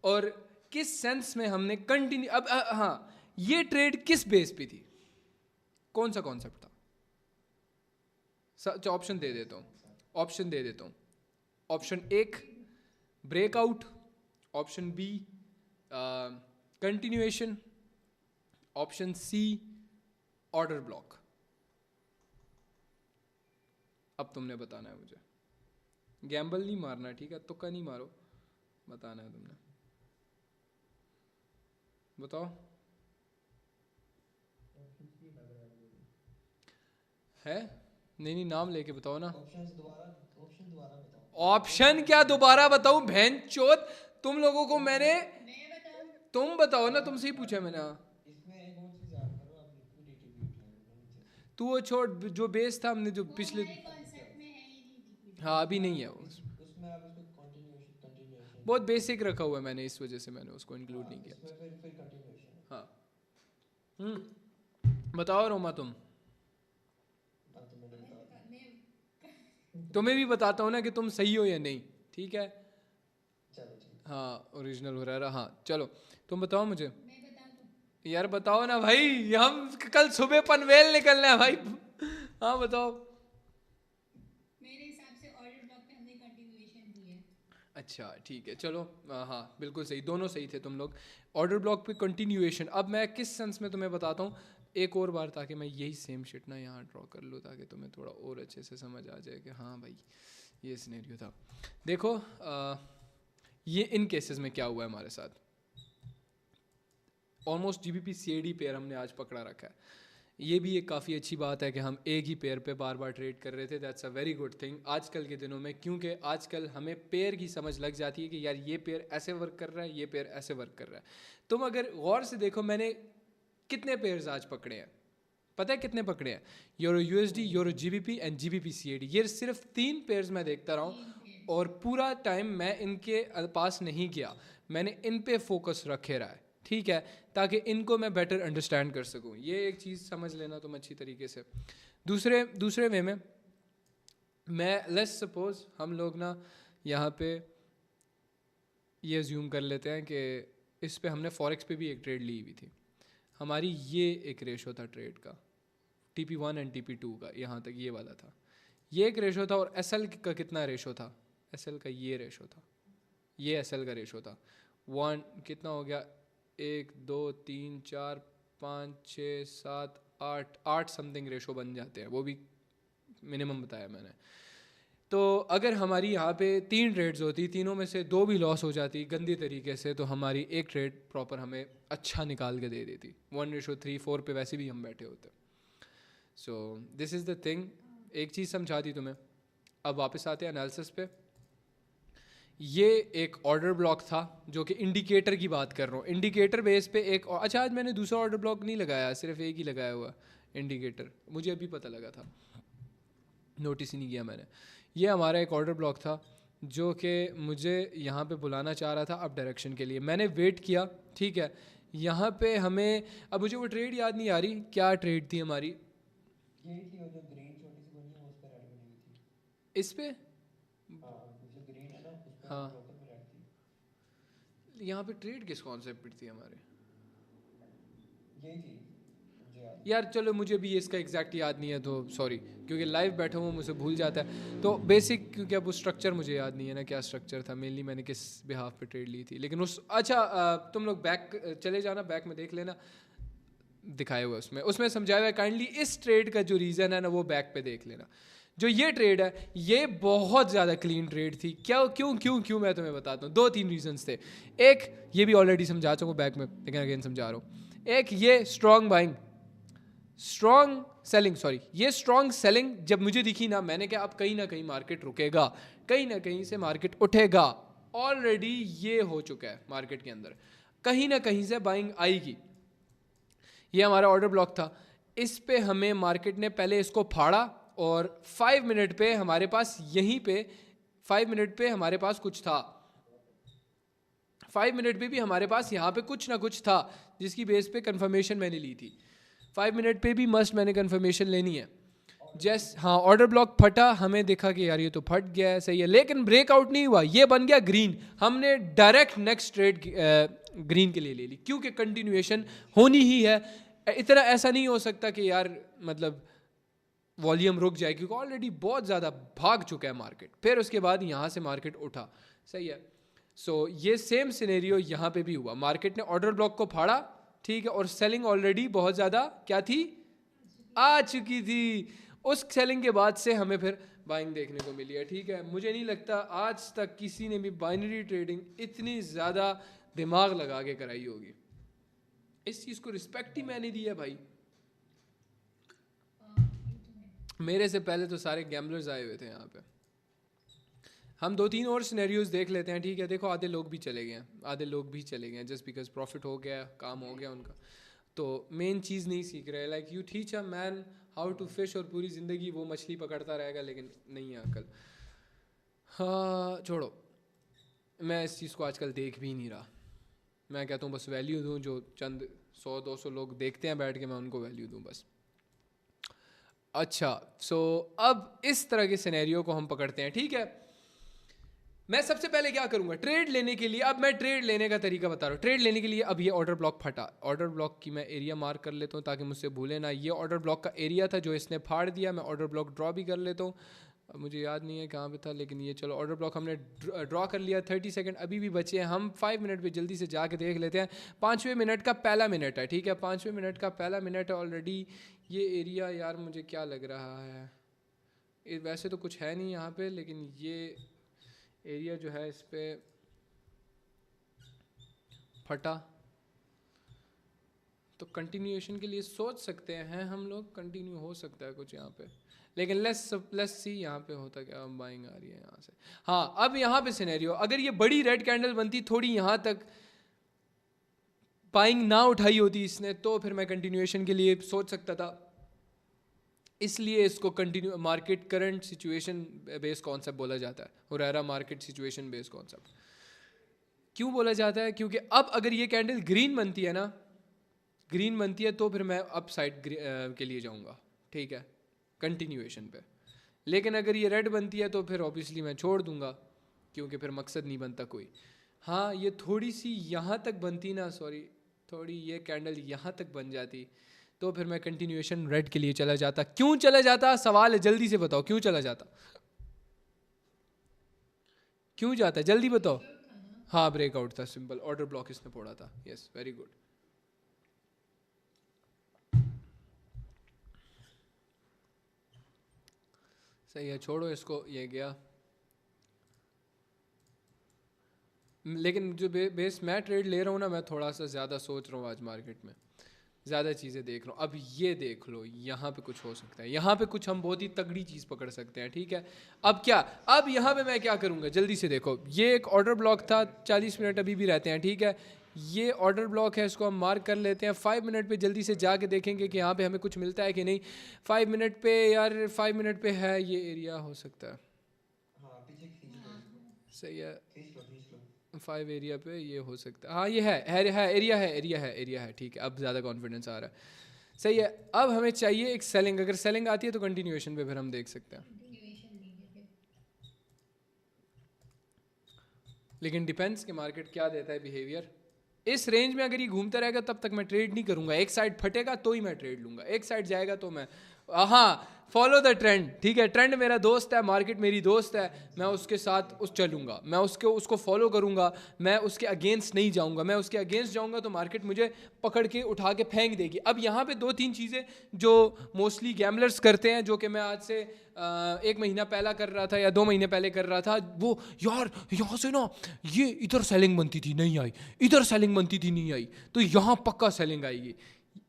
और किस सेंस में हमने कंटिन्यू। अब हाँ, ये ट्रेड किस बेस पे थी, कौन सा कॉन्सेप्ट था? ऑप्शन दे देता हूँ, ऑप्शन दे देता हूँ। Option 1 breakout, option B continuation, option C order block. अब तुमने बताना है मुझे, गैम्बल नहीं मारना, ठीक है? तुक्का नहीं मारो, बताना है तुमने। बताओ। है? नहीं नाम लेके बताओ ना। ऑप्शन दोबारा बताओ। ऑप्शन क्या दोबारा बताऊं? बहन चोत, तुम लोगों को मैंने, मैं बताऊँ? तुम बताओ ना, तुमसे ही पूछा मैंने। हाँ इसमें एक और चीज ऐड करो, आप लिक्विडिटी भी उठाओ नीचे से। तू वो छोड़, जो बेस था हमने जो वो पिछले, हमारे कॉन्सेप्ट में है ही नहीं liquidity। हाँ अभी नहीं है वो, उसमें आप इसको कंटिन्यूएशन बहुत बेसिक रखा हुआ है मैंने, इस वजह से मैंने उसको इंक्लूड नहीं किया। इसमें फिर कंटिन्यूएशन। हाँ बताओ रोमा तुम। अब तो मैंने बता दिया। मैं तुम्हें भी बताता हूँ ना कि तुम सही हो या नहीं, ठीक है? चलो ठीक। हाँ ओरिजिनल हो रहा है। हाँ चलो तुम बताओ मुझे। मैं बता दूँ? यार बताओ ना भाई, हम कल सुबह पनवेल निकलना है भाई। हाँ बताओ। मेरे हिसाब से ऑर्डर ब्लॉक अच्छा ठीक है चलो, हाँ बिल्कुल सही, दोनों सही थे तुम लोग। ऑर्डर ब्लॉक पे कंटिन्यूएशन, अब मैं किस सेंस में तुम्हें बताता हूँ एक और बार, ताकि मैं यही सेम शिट ना यहाँ ड्रॉ कर लूँ, ताकि तुम्हें थोड़ा और अच्छे से समझ आ जाए कि हाँ भाई ये सिनेरियो था। देखो ये इन केसेस में क्या हुआ है हमारे साथ, ऑलमोस्ट GBP CAD पेयर हमने आज पकड़ा रखा है। ये भी एक काफ़ी अच्छी बात है कि हम एक ही पेयर पे बार बार ट्रेड कर रहे थे, that's a very good thing आजकल के दिनों में, क्योंकि आजकल हमें पेयर की समझ लग जाती है कि यार ये पेयर ऐसे वर्क कर रहा है, ये पेयर ऐसे वर्क कर रहा है। तुम अगर गौर से देखो मैंने कितने पेयर्स आज पकड़े हैं, पता है कितने पकड़े हैं? Euro USD, euro GBP and GBP CAD, ये सिर्फ 3 पेयर्स मैं देखता रहा हूँ और पूरा टाइम मैं इनके पास नहीं गया, मैंने इन पे फोकस रखे रहा है, ठीक है, ताकि इनको मैं बेटर अंडरस्टैंड कर सकूं। ये एक चीज़ समझ लेना तुम अच्छी तरीके से। दूसरे वे में मैं लेट्स सपोज हम लोग ना यहाँ पे ये अज्यूम कर लेते हैं कि इस पे हमने फॉरेक्स पे भी एक ट्रेड ली हुई थी, हमारी ये एक रेशो था ट्रेड का TP1 एंड TP2 का, यहाँ तक ये वाला था, ये एक रेशो था। और SL का कितना रेशो था? SL का ये रेशो था, ये SL का रेशो था। 1 कितना हो गया, 1 2 3 4 5 6 7 8 समथिंग रेशो बन जाते हैं, वो भी मिनिमम बताया मैंने। तो अगर हमारी यहाँ पे 3 ट्रेड्स होती, तीनों में से 2 भी लॉस हो जाती गंदी तरीके से, तो हमारी एक ट्रेड प्रॉपर हमें अच्छा निकाल के दे देती। 1:3-4 पे वैसे भी हम बैठे होते। So this is the thing, एक चीज़ समझा दी तुम्हें। अब वापस आते हैं एनालिसिस पे। ये एक ऑर्डर ब्लॉक था, जो कि इंडिकेटर की बात कर रहा हूँ, इंडिकेटर बेस पे एक। अच्छा आज मैंने दूसरा ऑर्डर ब्लॉक नहीं लगाया, सिर्फ एक ही लगाया हुआ इंडिकेटर, मुझे अभी पता लगा था, नोटिस ही नहीं किया मैंने। ये हमारा एक ऑर्डर ब्लॉक था जो कि मुझे यहाँ पे बुलाना चाह रहा था अप डायरेक्शन के लिए, मैंने वेट किया, ठीक है। यहाँ पे हमें, अब मुझे वो ट्रेड याद नहीं आ रही, क्या ट्रेड थी हमारी? यही थी वो जो ग्रीन छोटी सी बनी है उस पर रेड बनी हुई थी। इस पे हाँ जो ग्रीन है ना उस पर हाँ, ब्रोकर में रेड थी। यहाँ पे ट्रेड किस कॉन्सेप्ट पे थी हमारे? यही थी मुझे याद। यार चलो मुझे भी इसका एग्जैक्ट याद नहीं है, तो सॉरी, क्योंकि लाइव बैठा हूँ मुझे भूल जाता है। तो बेसिक, क्योंकि अब वो स्ट्रक्चर मुझे याद नहीं है ना, क्या स्ट्रक्चर था, मेनली मैंने किस बिहाफ पे ट्रेड ली थी। लेकिन उस, अच्छा तुम लोग बैक चले जाना, बैक में देख लेना, दिखाया हुआ उसमें समझाया हुआ है। काइंडली इस ट्रेड का जो रीज़न है ना, वो बैक पे देख लेना। जो ये ट्रेड है, ये बहुत ज़्यादा क्लीन ट्रेड थी। क्या क्यों मैं तुम्हें बताता हूँ, 2-3 रीजंस थे। एक, ये भी ऑलरेडी समझा चुका हूँ बैक में, लेकिन अगेन समझा रहा हूँ। एक ये strong buying, strong selling, sorry, ये स्ट्रॉन्ग सेलिंग जब मुझे दिखी ना, मैंने कहा अब कहीं ना कहीं मार्केट रुकेगा, कहीं ना कहीं से मार्केट उठेगा। ऑलरेडी ये हो चुका है मार्केट के अंदर, कहीं ना कहीं से बाइंग आएगी। ये हमारा ऑर्डर ब्लॉक था, इस पे हमें मार्केट ने पहले इसको फाड़ा और 5 मिनट पे हमारे पास, यहीं पे 5 मिनट पे हमारे पास कुछ था, 5 मिनट पे भी हमारे पास यहाँ पे कुछ ना कुछ था, जिसकी बेस पे कंफर्मेशन मैंने ली थी। 5 मिनट पे भी मस्ट मैंने कंफर्मेशन लेनी है। हाँ, ऑर्डर ब्लॉक फटा, हमें देखा कि यार ये तो फट गया है, सही है, लेकिन ब्रेकआउट नहीं हुआ, ये बन गया ग्रीन। हमने डायरेक्ट नेक्स्ट ट्रेड ग्रीन के लिए ले ली, क्योंकि कंटिन्यूएशन होनी ही है। इतना ऐसा नहीं हो सकता कि यार मतलब वॉल्यूम रुक जाए, क्योंकि ऑलरेडी बहुत ज़्यादा भाग चुका है मार्केट, फिर उसके बाद यहाँ से मार्केट उठा, सही है। सो ये सेम सिनेरियो यहाँ पे भी हुआ, मार्केट ने ऑर्डर ब्लॉक को फाड़ा, ठीक है, और सेलिंग ऑलरेडी बहुत ज़्यादा क्या थी, आ चुकी थी। उस सेलिंग के बाद से हमें फिर बाइंग देखने को मिली है, ठीक है। मुझे नहीं लगता आज तक किसी ने भी बाइनरी ट्रेडिंग इतनी ज़्यादा दिमाग लगा के कराई होगी। इस चीज़ को रिस्पेक्ट ही मैंने दी है भाई। मेरे से पहले तो सारे गैम्बलर्स आए हुए थे यहाँ पे। हम 2-3 और सिनेरियोज देख लेते हैं, ठीक है। देखो आधे लोग भी चले गए हैं, जस्ट बिकॉज प्रॉफिट हो गया, काम हो गया उनका, तो मेन चीज़ नहीं सीख रहे। Like you teach a man how to fish, और पूरी ज़िंदगी वो मछली पकड़ता रहेगा, लेकिन नहीं है अकल। हाँ छोड़ो, मैं इस चीज़ को आजकल देख भी नहीं रहा। मैं कहता हूँ बस वैल्यू दूँ, जो चंद 100-200 लोग देखते हैं बैठ के, मैं उनको वैल्यू दूँ बस। अच्छा, सो अब इस तरह के सिनेरियो को हम पकड़ते हैं, ठीक है। मैं सबसे पहले क्या करूंगा, ट्रेड लेने के लिए, अब मैं ट्रेड लेने का तरीका बता रहा हूँ। ट्रेड लेने के लिए, अब ये ऑर्डर ब्लॉक फटा, ऑर्डर ब्लॉक की मैं एरिया मार्क कर लेता हूँ ताकि मुझसे भूले ना। ये ऑर्डर ब्लॉक का एरिया था जो इसने फाड़ दिया, मैं ऑर्डर ब्लॉक ड्रॉ भी कर लेता हूँ। अब मुझे याद नहीं है कहाँ पे था, लेकिन ये चलो ऑर्डर ब्लॉक हमने ड्रॉ कर लिया। 30 सेकंड अभी भी बचे हैं, हम 5 मिनट पे जल्दी से जाके देख लेते हैं। 5वें मिनट का पहला मिनट है, ठीक है, 5वें मिनट का पहला मिनट है ऑलरेडी। ये एरिया यार मुझे क्या लग रहा है, वैसे तो कुछ है नहीं यहाँ पे, लेकिन ये एरिया जो है इस पर फटा, तो कंटिन्यूएशन के लिए सोच सकते हैं हम लोग, कंटिन्यू हो सकता है कुछ यहाँ पे, लेकिन लेट्स सी यहाँ पे होता क्या। बाइंग आ रही है यहाँ से। हाँ, अब यहाँ पे सिनेरियो, अगर ये बड़ी रेड कैंडल बनती, थोड़ी यहाँ तक बाइंग ना उठाई होती इसने, तो फिर मैं कंटिन्यूएशन के लिए सोच सकता था। इसलिए इसको continue market current situation based concept बोला जाता है, Huraira market situation based concept. क्यों बोला जाता है? क्योंकि अब अगर ये कैंडल ग्रीन बनती है ना, ग्रीन बनती है, तो फिर मैं अप साइड के लिए जाऊंगा, ठीक है, कंटिन्यूएशन पे। लेकिन अगर ये रेड बनती है तो फिर ऑब्वियसली मैं छोड़ दूंगा, क्योंकि फिर मकसद नहीं बनता कोई। हाँ, ये थोड़ी सी यहाँ तक बनती ना, सॉरी, थोड़ी ये कैंडल यहाँ तक बन जाती, तो फिर मैं कंटिन्यूएशन रेड के लिए चला जाता। क्यों चला जाता? सवाल है, जल्दी से बताओ क्यों चला जाता, क्यों जाता, जल्दी बताओ। हाँ, ब्रेकआउट था, सिंपल ऑर्डर ब्लॉक इसने फोड़ा था। Yes, very good. सही है, छोड़ो इसको, ये गया। लेकिन जो बेस मैं ट्रेड ले रहा हूँ ना, मैं थोड़ा सा ज़्यादा सोच रहा हूँ आज मार्केट में, ज़्यादा चीज़ें देख रहा हूँ। अब ये देख लो, यहाँ पे कुछ हो सकता है, यहाँ पे कुछ हम बहुत ही तगड़ी चीज़ पकड़ सकते हैं, ठीक है। अब क्या, अब यहाँ पे मैं क्या करूँगा, जल्दी से देखो, ये एक ऑर्डर ब्लॉक था, 40 मिनट अभी भी रहते हैं, ठीक है। ये ऑर्डर ब्लॉक है, इसको हम मार्क कर लेते हैं। 5 मिनट पे जल्दी से जाके देखेंगे कि यहाँ पे हमें कुछ मिलता है कि नहीं। 5 मिनट पे यार, 5 मिनट पे है ये एरिया, हो सकता है। हाँ, पीछे खींच लो इसको, सही है, खींच लो 5 एरिया पे ये हो सकता है। हाँ, ये है एरिया है, ठीक है, अब ज़्यादा कॉन्फिडेंस आ रहा है। सही है, अब हमें चाहिए एक सेलिंग। अगर सेलिंग आती है तो कंटिन्यूएशन पे फिर हम देख सकते हैं, कंटिन्यूएशन देंगे फिर। लेकिन डिपेंड्स कि मार्केट क्या देता है बिहेवियर। इस रेंज में अगर ये घूमता रहेगा तब तक मैं ट्रेड नहीं करूंगा। एक साइड फटेगा तो ही मैं ट्रेड लूंगा, एक साइड जाएगा तो मैं, हाँ, फॉलो द ट्रेंड, ठीक है। ट्रेंड मेरा दोस्त है, मार्केट मेरी दोस्त है, मैं उसके साथ चलूंगा, मैं उसको फॉलो करूंगा, मैं उसके अगेंस्ट नहीं जाऊंगा। मैं उसके अगेंस्ट जाऊंगा तो मार्केट मुझे पकड़ के उठा के फेंक देगी। अब यहाँ पे 2-3 चीज़ें जो मोस्टली गैमलर्स करते हैं, जो कि मैं आज से 1 महीना पहला कर रहा था या 2 महीने पहले कर रहा था, वो यार यहाँ से ना ये इधर सेलिंग बनती थी नहीं आई, इधर सेलिंग बनती थी नहीं आई, तो यहाँ पक्का सेलिंग आएगी।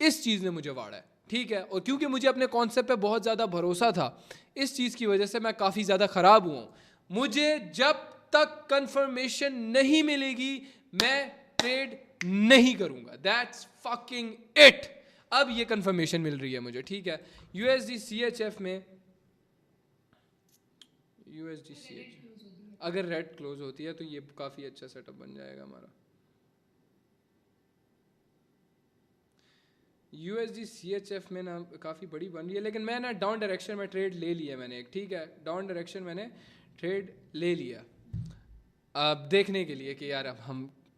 इस चीज़ ने मुझे वाड़ा है, ठीक है। और क्योंकि मुझे अपने कॉन्सेप्ट पे बहुत ज़्यादा भरोसा था, इस चीज़ की वजह से मैं काफ़ी ज़्यादा ख़राब हुआ हूँ। मुझे जब तक कंफर्मेशन नहीं मिलेगी मैं ट्रेड नहीं करूँगा, दैट्स फकिंग इट। अब ये कंफर्मेशन मिल रही है मुझे, ठीक है। USD CHF में, USD CHF अगर रेड क्लोज होती है तो ये काफ़ी अच्छा सेटअप बन जाएगा हमारा। USD CHF में ना काफ़ी बड़ी बन रही है, लेकिन मैं ना डाउन डायरेक्शन में ट्रेड ले लिया मैंने एक, ठीक है, डाउन डायरेक्शन मैंने ट्रेड ले लिया। अब देखने के लिए कि यार अब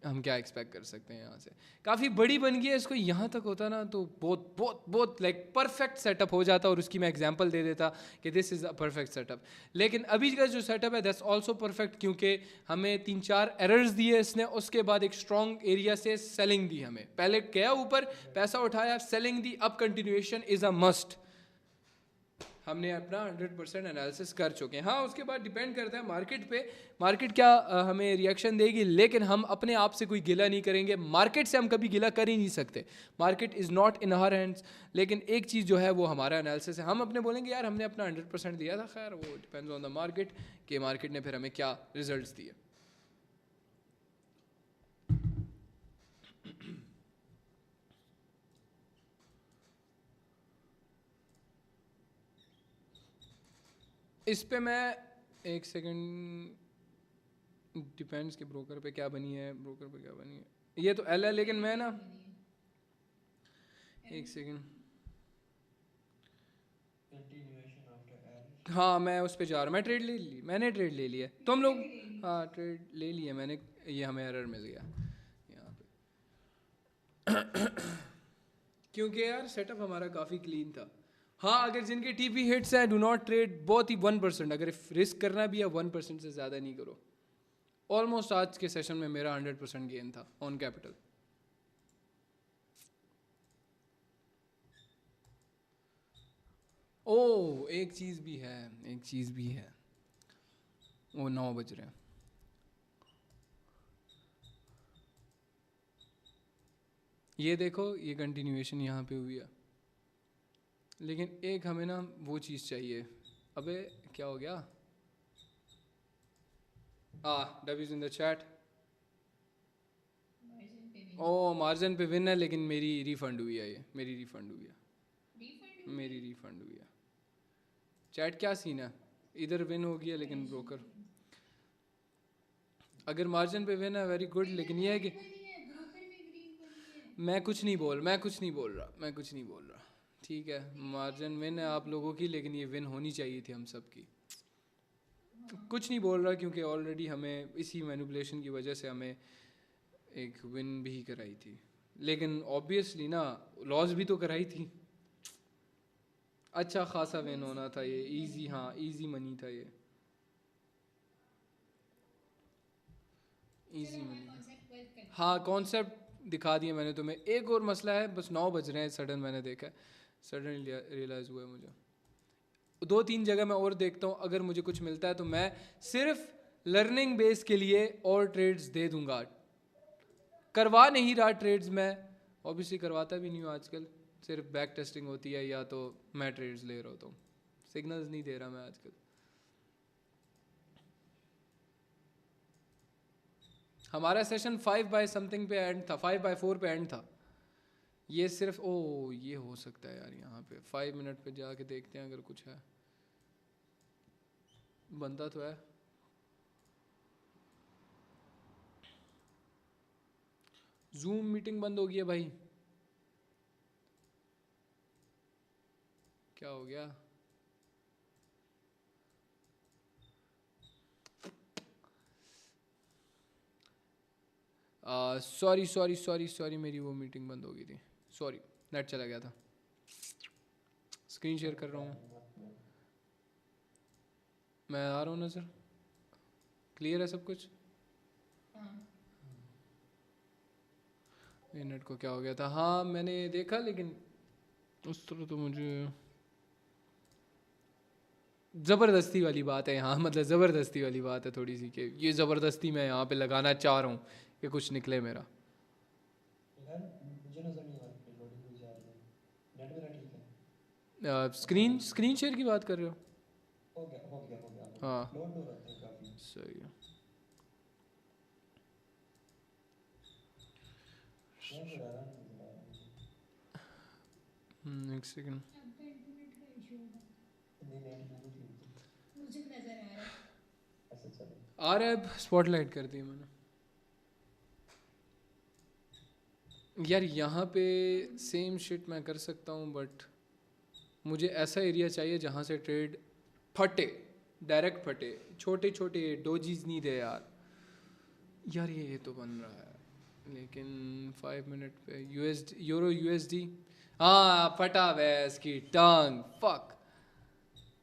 हम क्या एक्सपेक्ट कर सकते हैं यहाँ से। काफ़ी बड़ी बन गई है, इसको यहाँ तक होता ना तो बहुत बहुत बहुत लाइक परफेक्ट सेटअप हो जाता, और उसकी मैं एग्जांपल दे देता कि this is a perfect setup. लेकिन अभी का जो सेटअप है दैट्स आल्सो परफेक्ट, क्योंकि हमें 3-4 एरर्स दिए इसने, उसके बाद एक स्ट्रॉन्ग एरिया से सेलिंग दी हमें। पहले गया ऊपर, पैसा उठाया, सेलिंग दी, अब कंटिन्यूएशन इज़ अ मस्ट। हमने अपना 100% एनालिसिस कर चुके हैं। हाँ, उसके बाद डिपेंड करता है मार्केट पे, मार्केट क्या हमें रिएक्शन देगी, लेकिन हम अपने आप से कोई गिला नहीं करेंगे। मार्केट से हम कभी गिला कर ही नहीं सकते, market is not in our hands. लेकिन एक चीज़ जो है वो हमारा एनालिसिस है। हम अपने बोलेंगे यार हमने अपना 100% दिया था, खैर वो डिपेंड्स ऑन द मार्केट कि मार्केट ने फिर हमें क्या रिजल्ट दिए। इस पे मैं एक सेकंड, डिपेंड्स के ब्रोकर पे क्या बनी है, ब्रोकर पे क्या बनी है, ये तो एल है, लेकिन मैं ना एक सेकंड, कंटिन्यूएशन आफ्टर एरर। हाँ मैं उस पे जा रहा हूँ। मैं ट्रेड ले ली, मैंने ट्रेड ले लिया, तुम लोग, हाँ ट्रेड ले लिया मैंने, ये हमें एरर मिल गया यहाँ पे क्योंकि यार सेटअप हमारा काफ़ी क्लीन था। हाँ, अगर जिनके टीपी हिट्स हैं, डू नॉट ट्रेड, बहुत ही 1%, अगर रिस्क करना भी है 1% से ज़्यादा नहीं करो। ऑलमोस्ट आज के सेशन में मेरा 100% गेन था ऑन कैपिटल। ओ एक चीज़ भी है, एक चीज़ भी है, वो 9 बज रहे हैं। ये देखो, ये कंटिन्यूएशन यहाँ पे हुई है, लेकिन एक हमें ना वो चीज़ चाहिए। अबे क्या हो गया? डब्यूज इन द चैट। मार्जिन पे भी ओ मार्जिन पे विन है, लेकिन मेरी रिफंड हुई है, ये मेरी रिफंड हुई है, रिफंड मेरी रिफंड हुई है। चैट क्या सीन है? इधर विन हो गया लेकिन ब्रोकर, अगर मार्जिन पे विन है वेरी गुड, लेकिन ये है कि ब्रोकर में ग्रीन बनी है। मैं कुछ नहीं बोल रहा, ठीक है, मार्जिन विन है आप लोगों की, लेकिन ये विन होनी चाहिए थी हम सब की। कुछ नहीं बोल रहा, क्योंकि ऑलरेडी हमें इसी मैनिपुलेशन की वजह से हमें एक विन भी कराई थी, लेकिन ऑब्वियसली ना लॉस भी तो कराई थी। अच्छा खासा विन होना था ये, इजी, हाँ इजी मनी था ये, इजी चलो मनी हमारा था। कॉन्सेप्ट वर्क करता हाँ कॉन्सेप्ट दिखा दिया मैंने तुम्हें। एक और मसला है, बस 9 बज रहे हैं, सडन मैंने देखा है, सडन रियलाइज़ हुआ है मुझे। 2-3 जगह मैं और देखता हूँ, अगर मुझे कुछ मिलता है तो मैं सिर्फ लर्निंग बेस के लिए और ट्रेड्स दे दूंगा। करवा नहीं रहा ट्रेड्स, मैं ऑब्वियसली करवाता भी नहीं हूँ आजकल, सिर्फ बैक टेस्टिंग होती है या तो मैं ट्रेड्स ले रहा होता हूँ, सिग्नल्स नहीं दे रहा मैं आजकल। हमारा सेशन 5 बाय समथिंग पे एंड था, 5/4 पे एंड था। ये सिर्फ ये हो सकता है यार, यहाँ पे 5 मिनट पे जाके देखते हैं अगर कुछ है, बनता तो है। जूम मीटिंग बंद हो गई है भाई, क्या हो गया? सॉरी मेरी वो मीटिंग बंद हो गई थी, सॉरी नेट चला गया था। स्क्रीन शेयर कर रहा हूँ मैं, आ रहा हूँ ना सर, क्लियर है सब कुछ? हाँ ये नेट को क्या हो गया था? हाँ मैंने देखा, लेकिन उस तरह तो मुझे ज़बरदस्ती वाली बात है यहाँ, मतलब ज़बरदस्ती वाली बात है थोड़ी सी, कि ये ज़बरदस्ती मैं यहाँ पे लगाना चाह रहा हूँ कि कुछ निकले मेरा। यार मुझे नजर नहीं आ रही लोडिंग हुई जा रही है, नेट मेरा ठीक है। स्क्रीन शेयर की बात कर रहे हो? हो गया हाँ लोड हो रहा था काफी। सही है। नेट हो रहा है नजर आ रहा है एक सेकंड, आपका इंटरनेट का इशू होगा, नहीं नेट बिल्कुल ठीक है। मुझे नजर आ रहा है। ऐसा चलो आ रहा है, स्पॉटलाइट कर दी मैंने। यार यहाँ पे सेम शिट मैं कर सकता हूँ, बट मुझे ऐसा एरिया चाहिए जहाँ से ट्रेड फटे, डायरेक्ट फटे, छोटे छोटे डोजीज नहीं दे यार। यार ये तो बन रहा है, लेकिन 5 मिनट पे यूरो यूएसडी, हाँ फटा वैस की टंग, फक।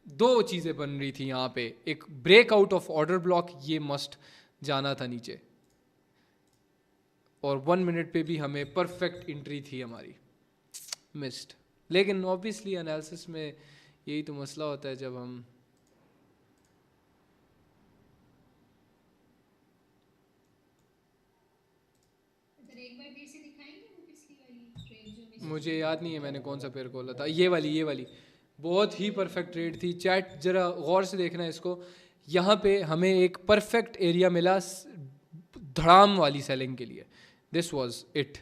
2 चीज़ें बन रही थी यहाँ पे, एक break out of order block, ये मस्ट जाना था नीचे, और 1 मिनट पे भी हमें परफेक्ट एंट्री थी हमारी, मिस्ड। लेकिन ऑब्वियसली एनालिसिस में यही तो मसला होता है, जब हम अगर एक बार फिर से दिखाएंगे वो पिछली वाली ट्रेड जो मिस मुझे याद नहीं है मैंने कौन सा पेयर खोला था, ये वाली बहुत ही परफेक्ट ट्रेड थी। चैट जरा गौर से देखना है इसको, यहाँ पे हमें एक परफेक्ट एरिया मिला धड़ाम वाली सेलिंग के लिए, दिस वाज इट।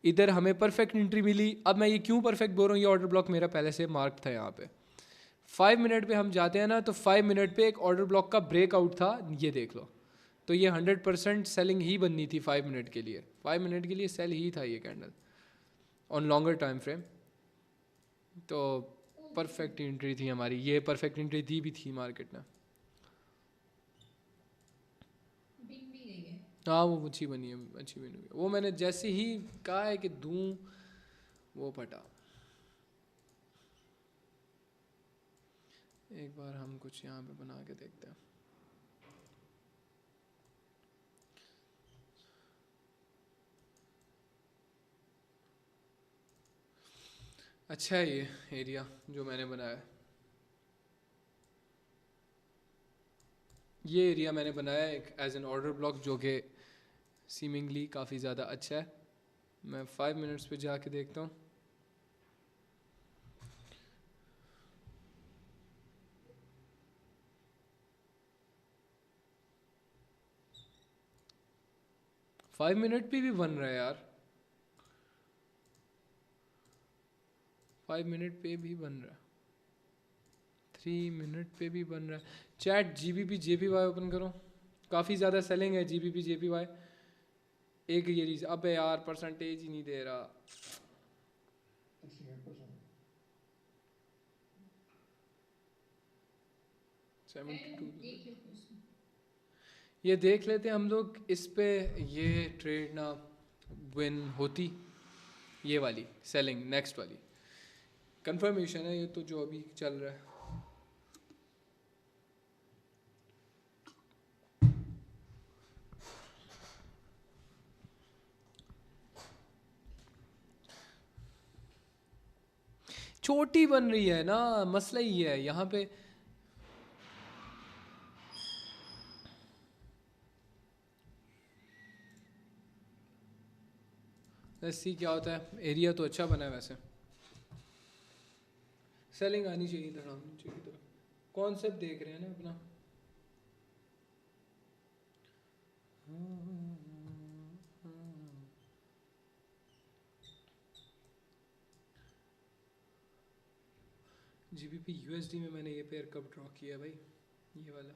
इधर हमें परफेक्ट एंट्री मिली। अब मैं ये क्यों परफेक्ट बोल रहा हूँ, ये ऑर्डर ब्लॉक मेरा पहले से मार्क था यहाँ पे। 5 मिनट पे हम जाते हैं ना, तो 5 मिनट पे एक ऑर्डर ब्लॉक का ब्रेकआउट था, ये देख लो। तो ये 100% सेलिंग ही बननी थी 5 मिनट के लिए, 5 मिनट के लिए सेल ही था ये candle on longer time frame. तो परफेक्ट एंट्री थी हमारी, ये परफेक्ट एंट्री दी भी थी मार्केट ने। बिक भी गई है। हाँ वो अच्छी बनी है, अच्छी बनी हुई है। वो मैंने जैसे ही कहा है कि दूँ, वो फटा। एक बार हम कुछ यहाँ पे बना के देखते हैं। अच्छा है ये एरिया जो मैंने बनाया है। ये एरिया मैंने बनाया है एक एज एन ऑर्डर ब्लॉक जो कि सीमिंगली काफ़ी ज़्यादा अच्छा है। मैं 5 मिनट्स पे जाके देखता हूँ। फाइव मिनट पे भी बन रहा है यार, 5 मिनट पे भी बन रहा है, 3 मिनट पे भी बन रहा है। चैट GBP JPY ओपन करो, काफ़ी ज़्यादा सेलिंग है GBP JPY। एक ये रीज़न, अबे यार परसेंटेज ही नहीं दे रहा। 72। एक ही क्वेश्चन। ये देख लेते हैं हम लोग इस पे, ये ट्रेड ना विन होती, ये वाली सेलिंग नेक्स्ट वाली कंफर्मेशन है ये तो जो अभी चल रहा है। छोटी बन रही है ना, मसला ही है यहाँ पे। लेट्स सी क्या होता है। एरिया तो अच्छा बना है वैसे, सेलिंग आनी चाहिए इधर, आनी चाहिए इधर। कॉन्सेप्ट देख रहे हैं ना अपना। GBP USD में मैंने ये पेयर कब ड्रॉ किया भाई, ये वाला।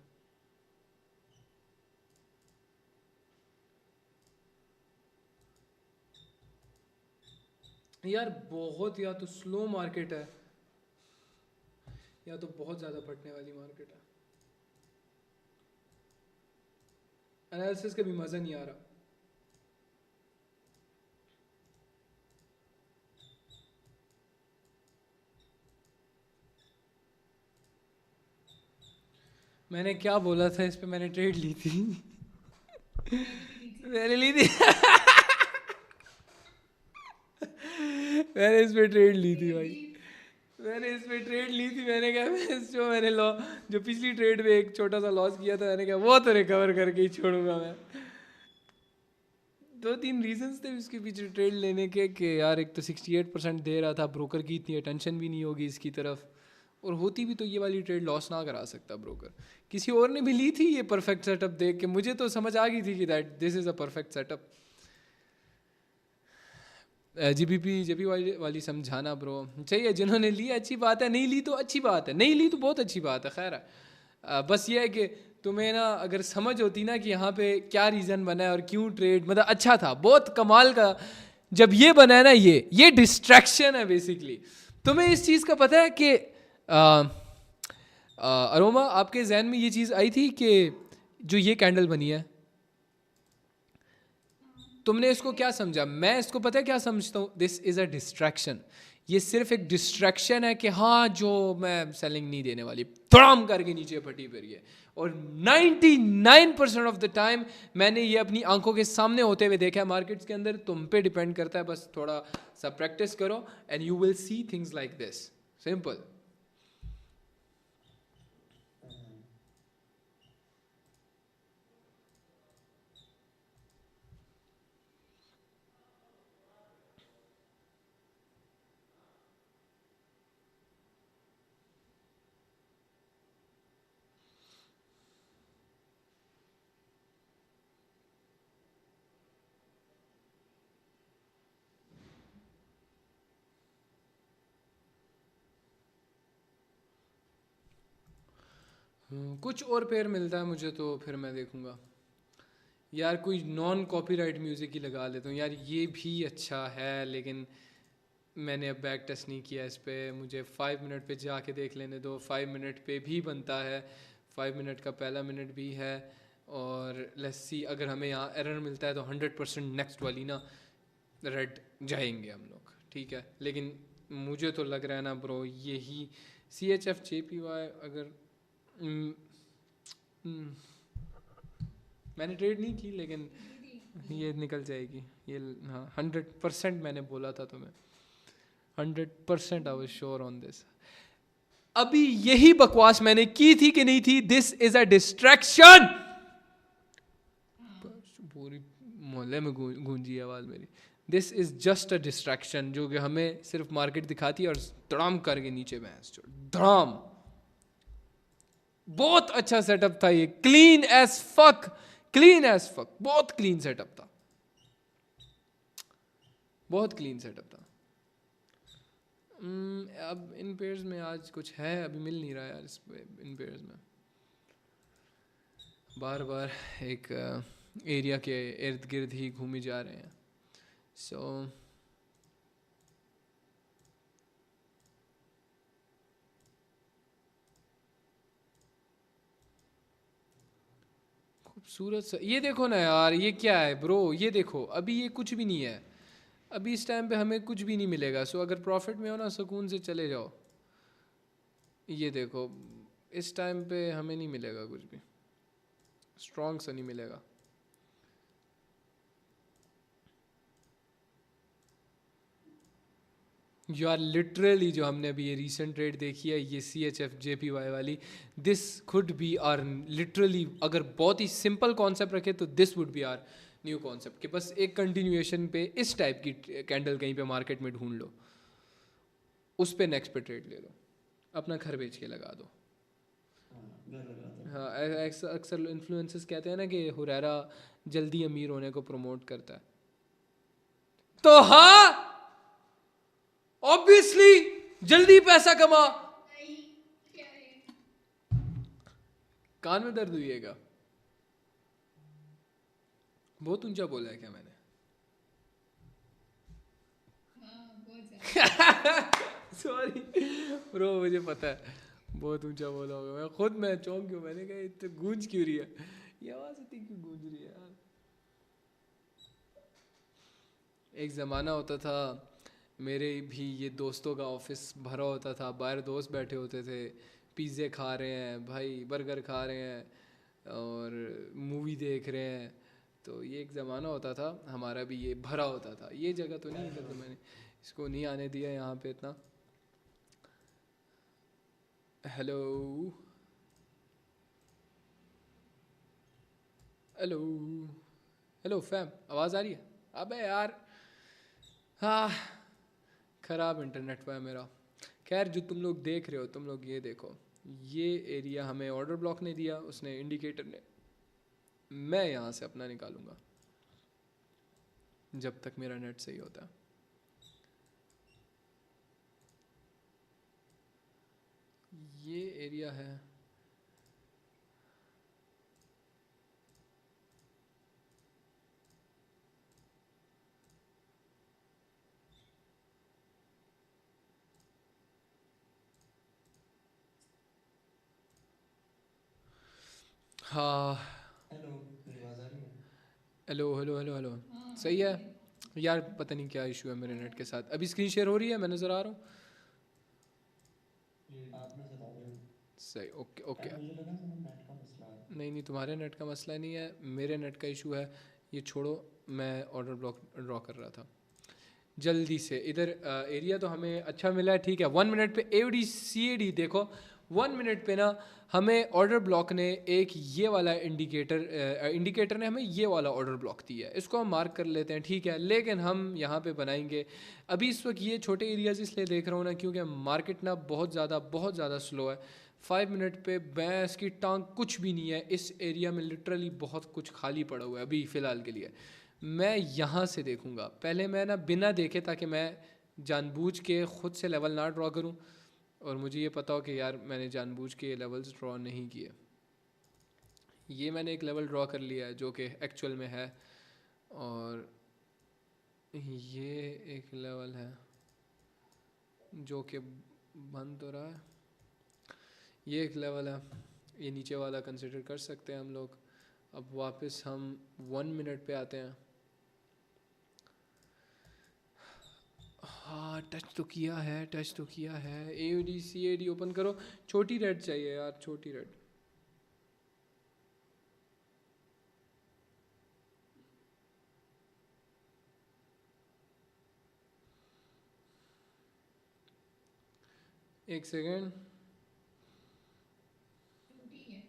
यार बहुत या तो स्लो मार्केट है या तो बहुत ज़्यादा फटने वाली मार्केट है। एनालिसिस का भी मज़ा नहीं आ रहा। मैंने क्या बोला था इस पे, मैंने ट्रेड ली थी मैंने ली थी मैंने इस पे ट्रेड ली थी भाई, मैंने इस पे ट्रेड ली थी। मैंने कहा जो मैंने जो पिछली ट्रेड में एक छोटा सा लॉस किया था, मैंने कहा वो तो रिकवर करके ही छोड़ूंगा मैं। 2-3 रीजंस थे उसके पीछे ट्रेड लेने के, कि यार एक तो 68% दे रहा था, ब्रोकर की इतनी अटेंशन भी नहीं होगी इसकी तरफ, और होती भी तो ये वाली ट्रेड लॉस ना करा सकता ब्रोकर। किसी और ने भी ली थी ये परफेक्ट सेटअप देख के, मुझे तो समझ आ गई थी कि that this is a perfect setup. GBP JPY वाली समझाना ब्रो चाहिए, जिन्होंने ली अच्छी बात है, नहीं ली तो अच्छी बात है, नहीं ली तो बहुत अच्छी बात है। खैर है, बस ये है कि तुम्हें ना अगर समझ होती ना कि यहाँ पे क्या रीज़न बना है और क्यों ट्रेड मतलब अच्छा था, बहुत कमाल का जब ये बना है ना, ये डिस्ट्रैक्शन है बेसिकली। तुम्हें इस चीज़ का पता है कि अरोमा आपके जहन में ये चीज़ आई थी कि जो ये कैंडल बनी है, तुमने इसको क्या समझा? मैं इसको पता है क्या समझता हूँ, दिस इज़ अ डिस्ट्रैक्शन। ये सिर्फ एक डिस्ट्रैक्शन है कि हाँ जो मैं सेलिंग नहीं देने वाली, धड़ाम करके नीचे फटी फिर ये। और 99% ऑफ द टाइम मैंने ये अपनी आंखों के सामने होते हुए देखा है मार्केट्स के अंदर। तुम पे डिपेंड करता है, बस थोड़ा सा प्रैक्टिस करो and you will see things like this, simple. कुछ और पेयर मिलता है मुझे तो फिर मैं देखूंगा। यार कोई नॉन कॉपीराइट म्यूज़िक ही लगा लेता हूँ यार, ये भी अच्छा है, लेकिन मैंने अब बैक टेस्ट नहीं किया इस पर। मुझे 5 मिनट पे जाके देख लेने दो। 5 मिनट पे भी बनता है, 5 मिनट का पहला मिनट भी है। और लेट्स सी अगर हमें यहाँ एरर मिलता है तो 100% नेक्स्ट वाली ना रेड जाएंगे हम लोग, ठीक है। लेकिन मुझे तो लग रहा है ना ब्रो, यही CHF JPY अगर मैंने ट्रेड नहीं की लेकिन ये निकल जाएगी ये। हाँ 100% मैंने बोला था तुम्हें, 100% I was sure on this. अभी यही बकवास मैंने की थी कि नहीं थी? This is a distraction. पूरी मोहल्ले में गूंजी आवाज मेरी। This is just a distraction जो कि हमें सिर्फ मार्केट दिखाती है और धड़ाम करके नीचे भैंस छोड़ धड़ाम। बहुत अच्छा सेटअप था ये, clean as fuck, clean as fuck, बहुत क्लीन सेटअप था, बहुत क्लीन सेटअप था। अब इन पेयर्स में आज कुछ है, अभी मिल नहीं रहा यार इस इन पेयर्स में। बार बार एक एरिया के इर्द गिर्द ही घूमे जा रहे हैं। सो खूबसूरत सा ये देखो ना यार, ये क्या है ब्रो? ये देखो अभी ये कुछ भी नहीं है, अभी इस टाइम पे हमें कुछ भी नहीं मिलेगा। सो अगर प्रॉफिट में हो ना, सुकून से चले जाओ। ये देखो इस टाइम पे हमें नहीं मिलेगा कुछ भी, स्ट्रॉन्ग सा नहीं मिलेगा। यू आर लिटरली, जो हमने अभी ये रीसेंट ट्रेड देखी है ये CHF JPY वाली, this could be our literally, अगर बहुत ही सिंपल कॉन्सेप्ट रखे तो this would be our new concept कि बस एक कंटिन्यूएशन पे इस टाइप की कैंडल कहीं पे मार्केट में ढूंढ लो, उस पे नेक्स्ट पे ट्रेड ले लो, अपना घर बेच के लगा दो। हाँ अक्सर इन्फ्लुएंसर्स कहते हैं ना कि हुरैरा जल्दी अमीर होने को प्रमोट करता है, तो हाँ ऑब्वियसली जल्दी पैसा कमा। नहीं क्या है? कान में दर्द हुईएगा, बहुत ऊंचा बोला है क्या मैंने? हाँ बहुत ज़्यादा। सॉरी ब्रो, मुझे पता है बहुत ऊंचा बोला होगा, मैं चौंक क्यों, मैंने कहा इतने गूंज क्यों रही है ये आवाज, इतनी क्यों गूंज रही है यार। एक ज़माना होता था मेरे भी ये दोस्तों का ऑफिस भरा होता था, बाहर दोस्त बैठे होते थे, पिज़्ज़े खा रहे हैं भाई, बर्गर खा रहे हैं और मूवी देख रहे हैं। तो ये एक ज़माना होता था हमारा भी, ये भरा होता था। ये जगह तो नहीं, मतलब मैंने इसको नहीं आने दिया यहाँ पे इतना। हेलो हेलो हेलो फैम, आवाज़ आ रही है? अबे यार हाँ ख़राब इंटरनेट पर है मेरा। खैर जो तुम लोग देख रहे हो, तुम लोग ये देखो, ये एरिया हमें ऑर्डर ब्लॉक ने दिया, उसने इंडिकेटर ने। मैं यहाँ से अपना निकालूंगा जब तक मेरा नेट सही होता है। ये एरिया है, हाँ हेलो मेरी आवाज़ आ रही है? हेलो हेलो हेलो हेलो हाँ, सही है यार, पता नहीं क्या इशू है मेरे नेट के साथ। अभी स्क्रीन शेयर हो रही है, मैं नज़र आ रहा हूँ आप नजर आ रहे हो? सही? Okay okay. मुझे लगा मेरा नेट का मसला है। नहीं नहीं, तुम्हारे नेट का मसला नहीं है, मेरे नेट का इशू है। ये छोड़ो, मैं ऑर्डर ब्लॉक ड्रॉ कर रहा था जल्दी से। इधर एरिया तो हमें अच्छा मिला है, ठीक है। 1 मिनट पे AUD देखो, 1 मिनट पे ना हमें ऑर्डर ब्लॉक ने एक ये वाला इंडिकेटर ने हमें ये वाला ऑर्डर ब्लॉक दिया है, इसको हम मार्क कर लेते हैं, ठीक है। लेकिन हम यहाँ पे बनाएंगे अभी इस वक्त ये छोटे एरियाज इसलिए देख रहा हूँ ना क्योंकि मार्केट ना बहुत ज़्यादा स्लो है। 5 मिनट पे भैंस की टांग कुछ भी नहीं है, इस एरिया में लिटरली बहुत कुछ खाली पड़ा हुआ है अभी फ़िलहाल के लिए। मैं यहाँ से देखूँगा पहले, मैं ना बिना देखे, ताकि मैं जानबूझ के ख़ुद से लेवल ना ड्रॉ करूँ और मुझे ये पता हो कि यार मैंने जानबूझ के लेवल्स ड्रॉ नहीं किए। ये मैंने एक लेवल ड्रॉ कर लिया है जो कि एक्चुअल में है, और ये एक लेवल है जो कि बन तो रहा है, ये एक लेवल है, ये नीचे वाला कंसिडर कर सकते हैं हम लोग। अब वापस हम 1 मिनट पे आते हैं। हाँ टच तो किया है, टच तो किया है। AUD ओपन करो। छोटी रेड चाहिए यार, छोटी रेड। एक सेकेंड। टूटी है।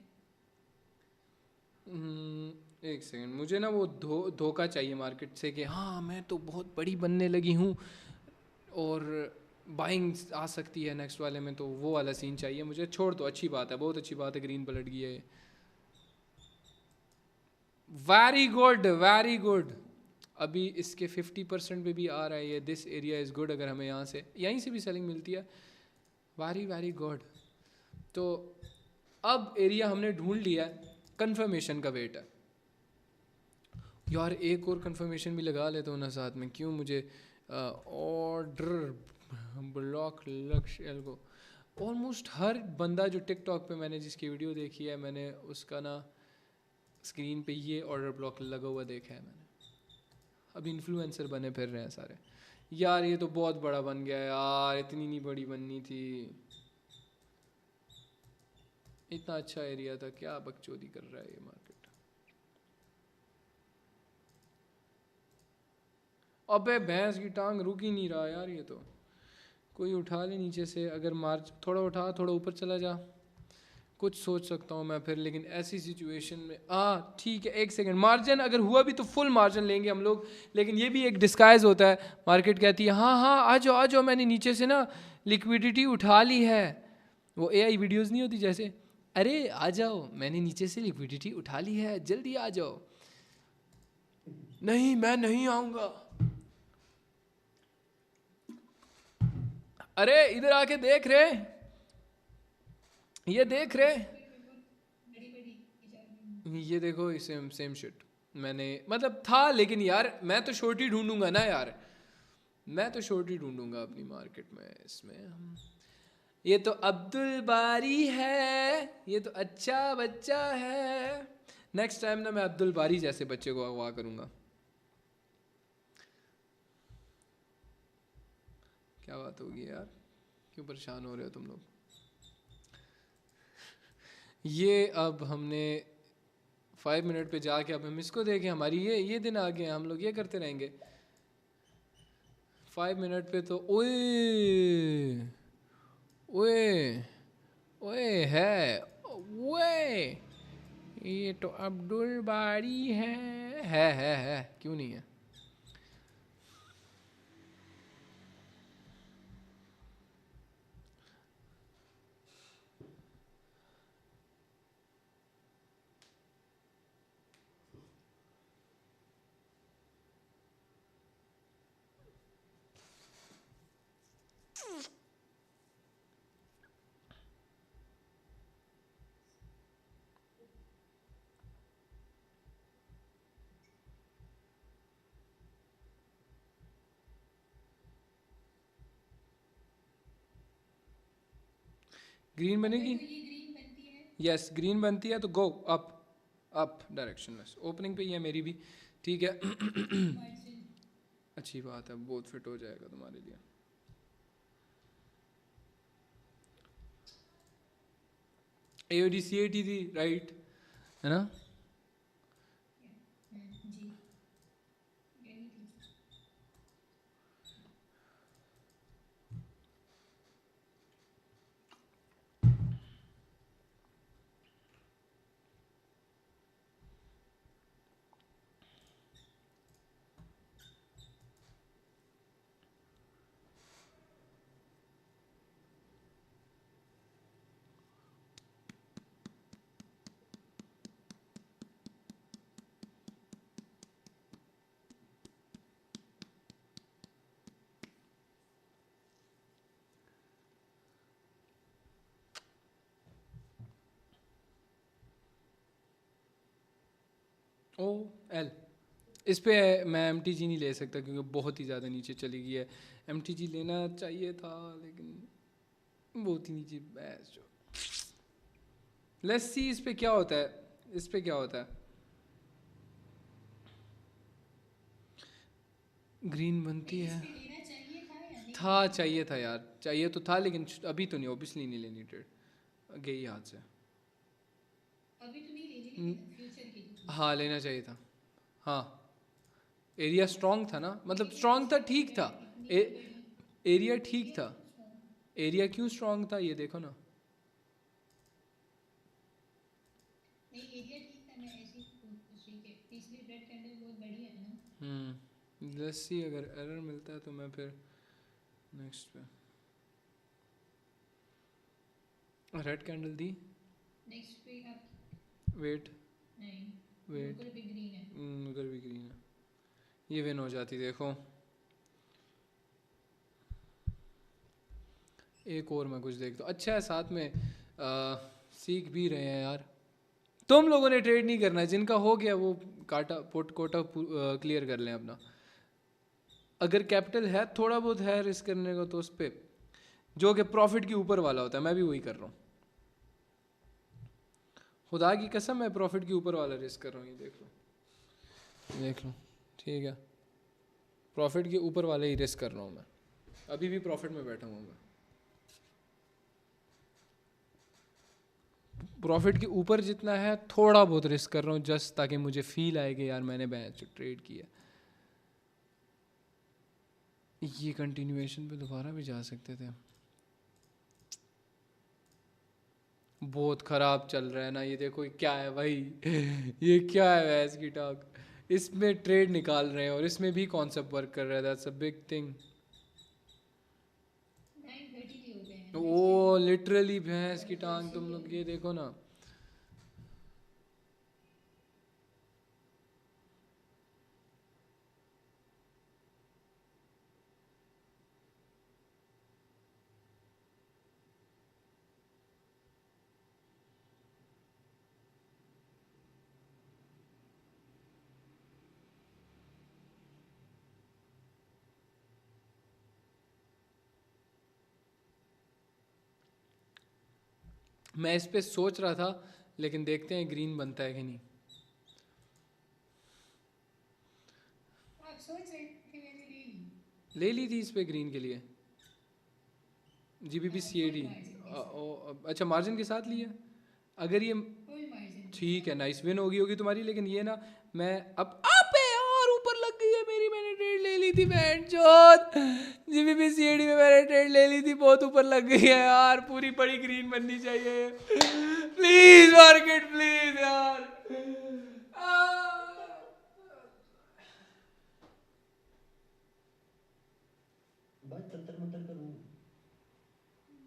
एक सेकेंड, मुझे ना वो धोखा चाहिए मार्केट से कि हाँ मैं तो बहुत बड़ी बनने लगी हूँ और बाइंग आ सकती है नेक्स्ट वाले में, तो वो वाला सीन चाहिए मुझे। छोड़ दो, अच्छी बात है, बहुत अच्छी बात है, ग्रीन पलट गई है। Very good, very good. अभी इसके 50% पे भी आ रहा है ये। This area is good. अगर हमें यहाँ से, यहीं से भी सेलिंग मिलती है, वेरी वेरी गुड। तो अब एरिया हमने ढूंढ लिया है, कंफर्मेशन का वेट है यार। एक और कंफर्मेशन भी लगा लेते हो ना साथ में, क्यों मुझे ऑर्डर ब्लॉक लक्ष्य एल को। ऑलमोस्ट हर बंदा जो टिकटॉक पे मैंने जिसकी वीडियो देखी है, मैंने उसका ना स्क्रीन पे ये ऑर्डर ब्लॉक लगा हुआ देखा है मैंने। अब इन्फ्लुएंसर बने फिर रहे हैं सारे। यार ये तो बहुत बड़ा बन गया यार, इतनी नहीं बड़ी बननी थी। इतना अच्छा एरिया था, क्या बकचोदी कर रहा है ये मार्केट। अबे भैंस की टांग रुक ही नहीं रहा यार ये तो। कोई उठा ले नीचे से, अगर मार्च थोड़ा उठा, थोड़ा ऊपर चला जा, कुछ सोच सकता हूँ मैं फिर। लेकिन ऐसी सिचुएशन में ठीक है, एक सेकंड। मार्जिन अगर हुआ भी तो फुल मार्जिन लेंगे हम लोग, लेकिन ये भी एक डिस्गाइज होता है। मार्केट कहती है हाँ हाँ आ जाओ आ जाओ, मैंने नीचे से ना लिक्विडिटी उठा ली है। वो AI वीडियोज़ नहीं होती जैसे, अरे आ जाओ मैंने नीचे से लिक्विडिटी उठा ली है, जल्दी आ जाओ। नहीं मैं नहीं आऊँगा। अरे इधर आके देख रहे, ये देख रहे, ये देखो, सेम सेम शिट। मैंने मतलब था, लेकिन यार मैं तो शॉर्ट ही ढूंढूंगा ना यार, मैं तो शॉर्ट ही ढूंढूंगा अपनी मार्केट में। इसमें हम, ये तो अब्दुल बारी है, ये तो अच्छा बच्चा है। नेक्स्ट टाइम ना मैं अब्दुल बारी जैसे बच्चे को अगवा करूंगा। क्या बात होगी यार, क्यों परेशान हो रहे हो तुम लोग। ये अब हमने 5 मिनट पे जाके अब हम इसको देखें, हमारी ये दिन आ गए हैं, हम लोग ये करते रहेंगे 5 मिनट पे। तो ओए ओए ओए है, ओए ये तो अब्दुल बारी है, क्यों नहीं है। ग्रीन बनेगी, तो ये ग्रीन बनती है। यस ग्रीन बनती है तो गो अप, अप डायरेक्शन में। ओपनिंग पे ही है मेरी भी, ठीक है। मार्जिन अच्छी बात है, बहुत फिट हो जाएगा तुम्हारे लिए। AOD CAT थी राइट, है ना। जी यही थी। OL इस पे मैं MTG नहीं ले सकता क्योंकि बहुत ही ज़्यादा नीचे चली गई है। MTG लेना चाहिए था लेकिन बहुत ही नीचे। बैस जो, लेट्स सी इस पे क्या होता है, इस पे क्या होता है। ग्रीन बनती इस है, पे लेना चाहिए था या नहीं था, चाहिए था यार, चाहिए तो था, लेकिन अभी तो नहीं, ऑब्वियसली नहीं लेनी ट्रेड, गई हाथ से। अभी तो नहीं लेनी, लेकिन फ्यूचर के लिए। हाँ लेना चाहिए था। हाँ एरिया स्ट्रॉन्ग था ना, मतलब स्ट्रॉन्ग था, ठीक था, एरिया ठीक था। एरिया क्यों स्ट्रॉन्ग था ये देखो ना। नहीं एरिया ठीक था, मैं ऐसी पूछ रही कि पिछली रेड कैंडल बहुत बढ़िया है ना। लेट्स सी, अगर एरर मिलता है तो मैं फिर नेक्स्ट पे रेड कैंडल दी। नेक्स्ट पे आप वेट नहीं, वेट, ऊपर भी ग्रीन है। उधर भी ग्रीन है, ये विन हो जाती देखो। एक और मैं कुछ देखता हूँ, अच्छा है साथ में सीख भी रहे हैं यार। तुम लोगों ने ट्रेड नहीं करना है, जिनका हो गया वो काटा पोट कोटा क्लियर कर लें अपना। अगर कैपिटल है थोड़ा बहुत है रिस्क करने का, तो उस पर जो कि प्रॉफिट के ऊपर वाला होता है, मैं भी वही कर रहा हूँ, खुदा की कसम मैं प्रॉफिट के ऊपर वाला रिस्क कर रहा हूँ। ये देख लो, देख लो, ठीक है, प्रॉफिट के ऊपर वाले ही रिस्क कर रहा हूँ मैं, अभी भी प्रॉफिट में बैठा हूँ मैं, प्रॉफिट के ऊपर जितना है थोड़ा बहुत रिस्क कर रहा हूँ, जस्ट ताकि मुझे फील आए कि यार मैंने बैच ट्रेड किया। ये कंटिन्यूएशन पे दोबारा भी जा सकते थे। बहुत ख़राब चल रहा है ना ये, देखो ये क्या है भाई ये क्या है वैस की टॉक, इसमें ट्रेड निकाल रहे हैं और इसमें भी कॉन्सेप्ट वर्क कर रहा है, दैट्स अ बिग थिंग। 9:30 के हो गए हैं। ओ लिटरली भैंस की टांग, तुम लोग ये देखो ना, मैं इस पे सोच रहा था, लेकिन देखते हैं ग्रीन बनता है कि नहीं। आप सोच रहे थे, मैंने ले ली थी इस पे ग्रीन के लिए, GBP CAD। अच्छा मार्जिन के साथ लिया, अगर ये फुल मार्जिन। ठीक है, नाइस विन होगी तुम्हारी, लेकिन ये ना मैं अब अबे और ऊपर लग गई है मेरी, मैंने ट्रेड ले ली थी बैंड चोद, GBP CAD में मैंने ट्रेड ले ली थी, बहुत ऊपर लग गई है यार, पूरी बड़ी ग्रीन बननी चाहिए प्लीज मार्केट प्लीज यार। बस तंत्र मंत्र करूँ।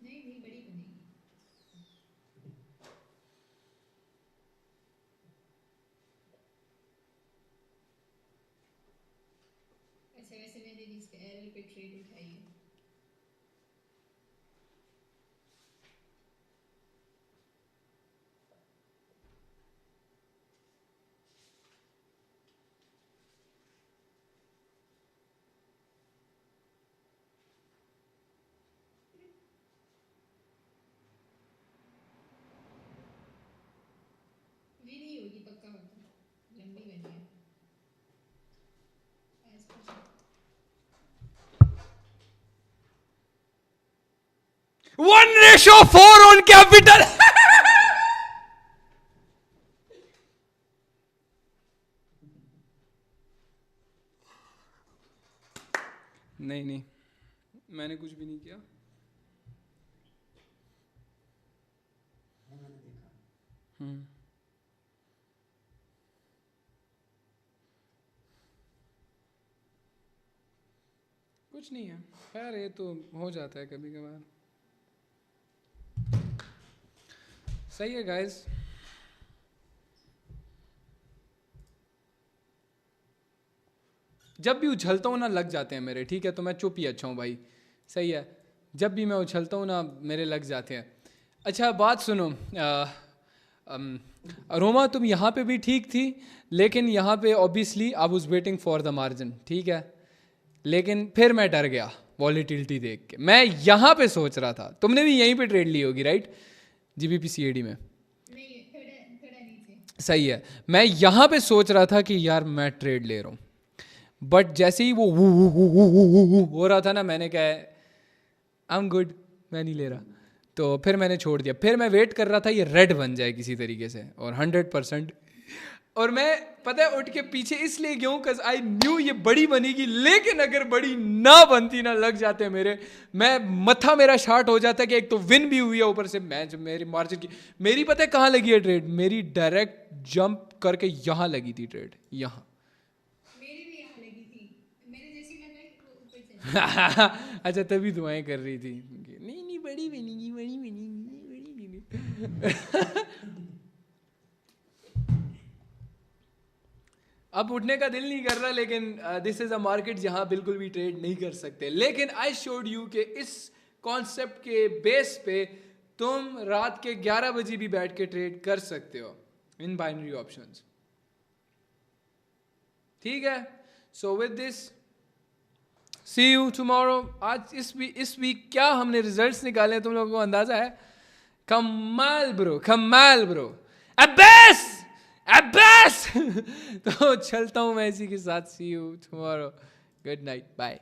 नहीं नहीं बड़ी बनेगी। अच्छा वैसे मैंने भी इसके एरर पे ट्रेड उठाई है। भी नहीं होगी पक्का होता, लंबी बनी है। As per 1:4 on capital नहीं नहीं मैंने कुछ भी नहीं किया, मैंने देखा। कुछ नहीं है, खैर ये तो हो जाता है कभी कभार। सही है गाइस, जब भी उछलता हूँ ना लग जाते हैं मेरे, ठीक है, तो मैं चुप ही अच्छा हूँ भाई, सही है, जब भी मैं उछलता हूँ ना मेरे लग जाते हैं। अच्छा बात सुनो, रोमा तुम यहाँ पे भी ठीक थी, लेकिन यहाँ पे obviously I was waiting for the margin, ठीक है, लेकिन फिर मैं डर गया वॉलीटिलिटी देख के, मैं यहाँ पे सोच रहा था, तुमने भी यहीं पे ट्रेड ली होगी राइट, GBP CAD में, नहीं थोड़ा नीचे। सही है, मैं यहाँ पे सोच रहा था कि यार मैं ट्रेड ले रहा हूँ, बट जैसे ही वो हो रहा था ना, मैंने कहा आई एम गुड, मैं नहीं ले रहा। तो फिर मैंने छोड़ दिया। फिर मैं वेट कर रहा था ये रेड बन जाए किसी तरीके से, और 100%। और मैं पता है उठ के पीछे इसलिए गया हूँ बिकॉज आई न्यू ये बड़ी बनेगी, लेकिन अगर बड़ी ना बनती ना लग जाते मेरे, मैं मथा मेरा शार्ट हो जाता कि एक तो विन भी हुई है ऊपर से मैं जो मेरी मार्जिन की, मेरी पता है कहाँ लगी है ट्रेड, मेरी डायरेक्ट जंप करके यहाँ लगी थी ट्रेड, यहाँ। मेरी भी यहाँ लगी थी, मैंने जैसी लगाई वो ऊपर चली। अच्छा तभी दुआएं कर रही थी, नहीं नहीं बड़ी बनेगी, बड़ी बनेगी, बड़ी बनेगी। अब उठने का दिल नहीं कर रहा, लेकिन दिस इज़ अ मार्केट जहाँ बिल्कुल भी ट्रेड नहीं कर सकते। लेकिन आई शोड यू कि इस कॉन्सेप्ट के बेस पे तुम रात के 11 बजे भी बैठ के ट्रेड कर सकते हो इन बाइनरी ऑप्शंस, ठीक है। So with this see you tomorrow. आज इस वीक क्या हमने रिजल्ट्स निकाले तुम लोगों को अंदाजा है? कमाल ब्रो, कमाल ब्रो, अब्बास अब्बास। तो चलता हूँ मैं इसी के साथ। See you tomorrow, good night, bye.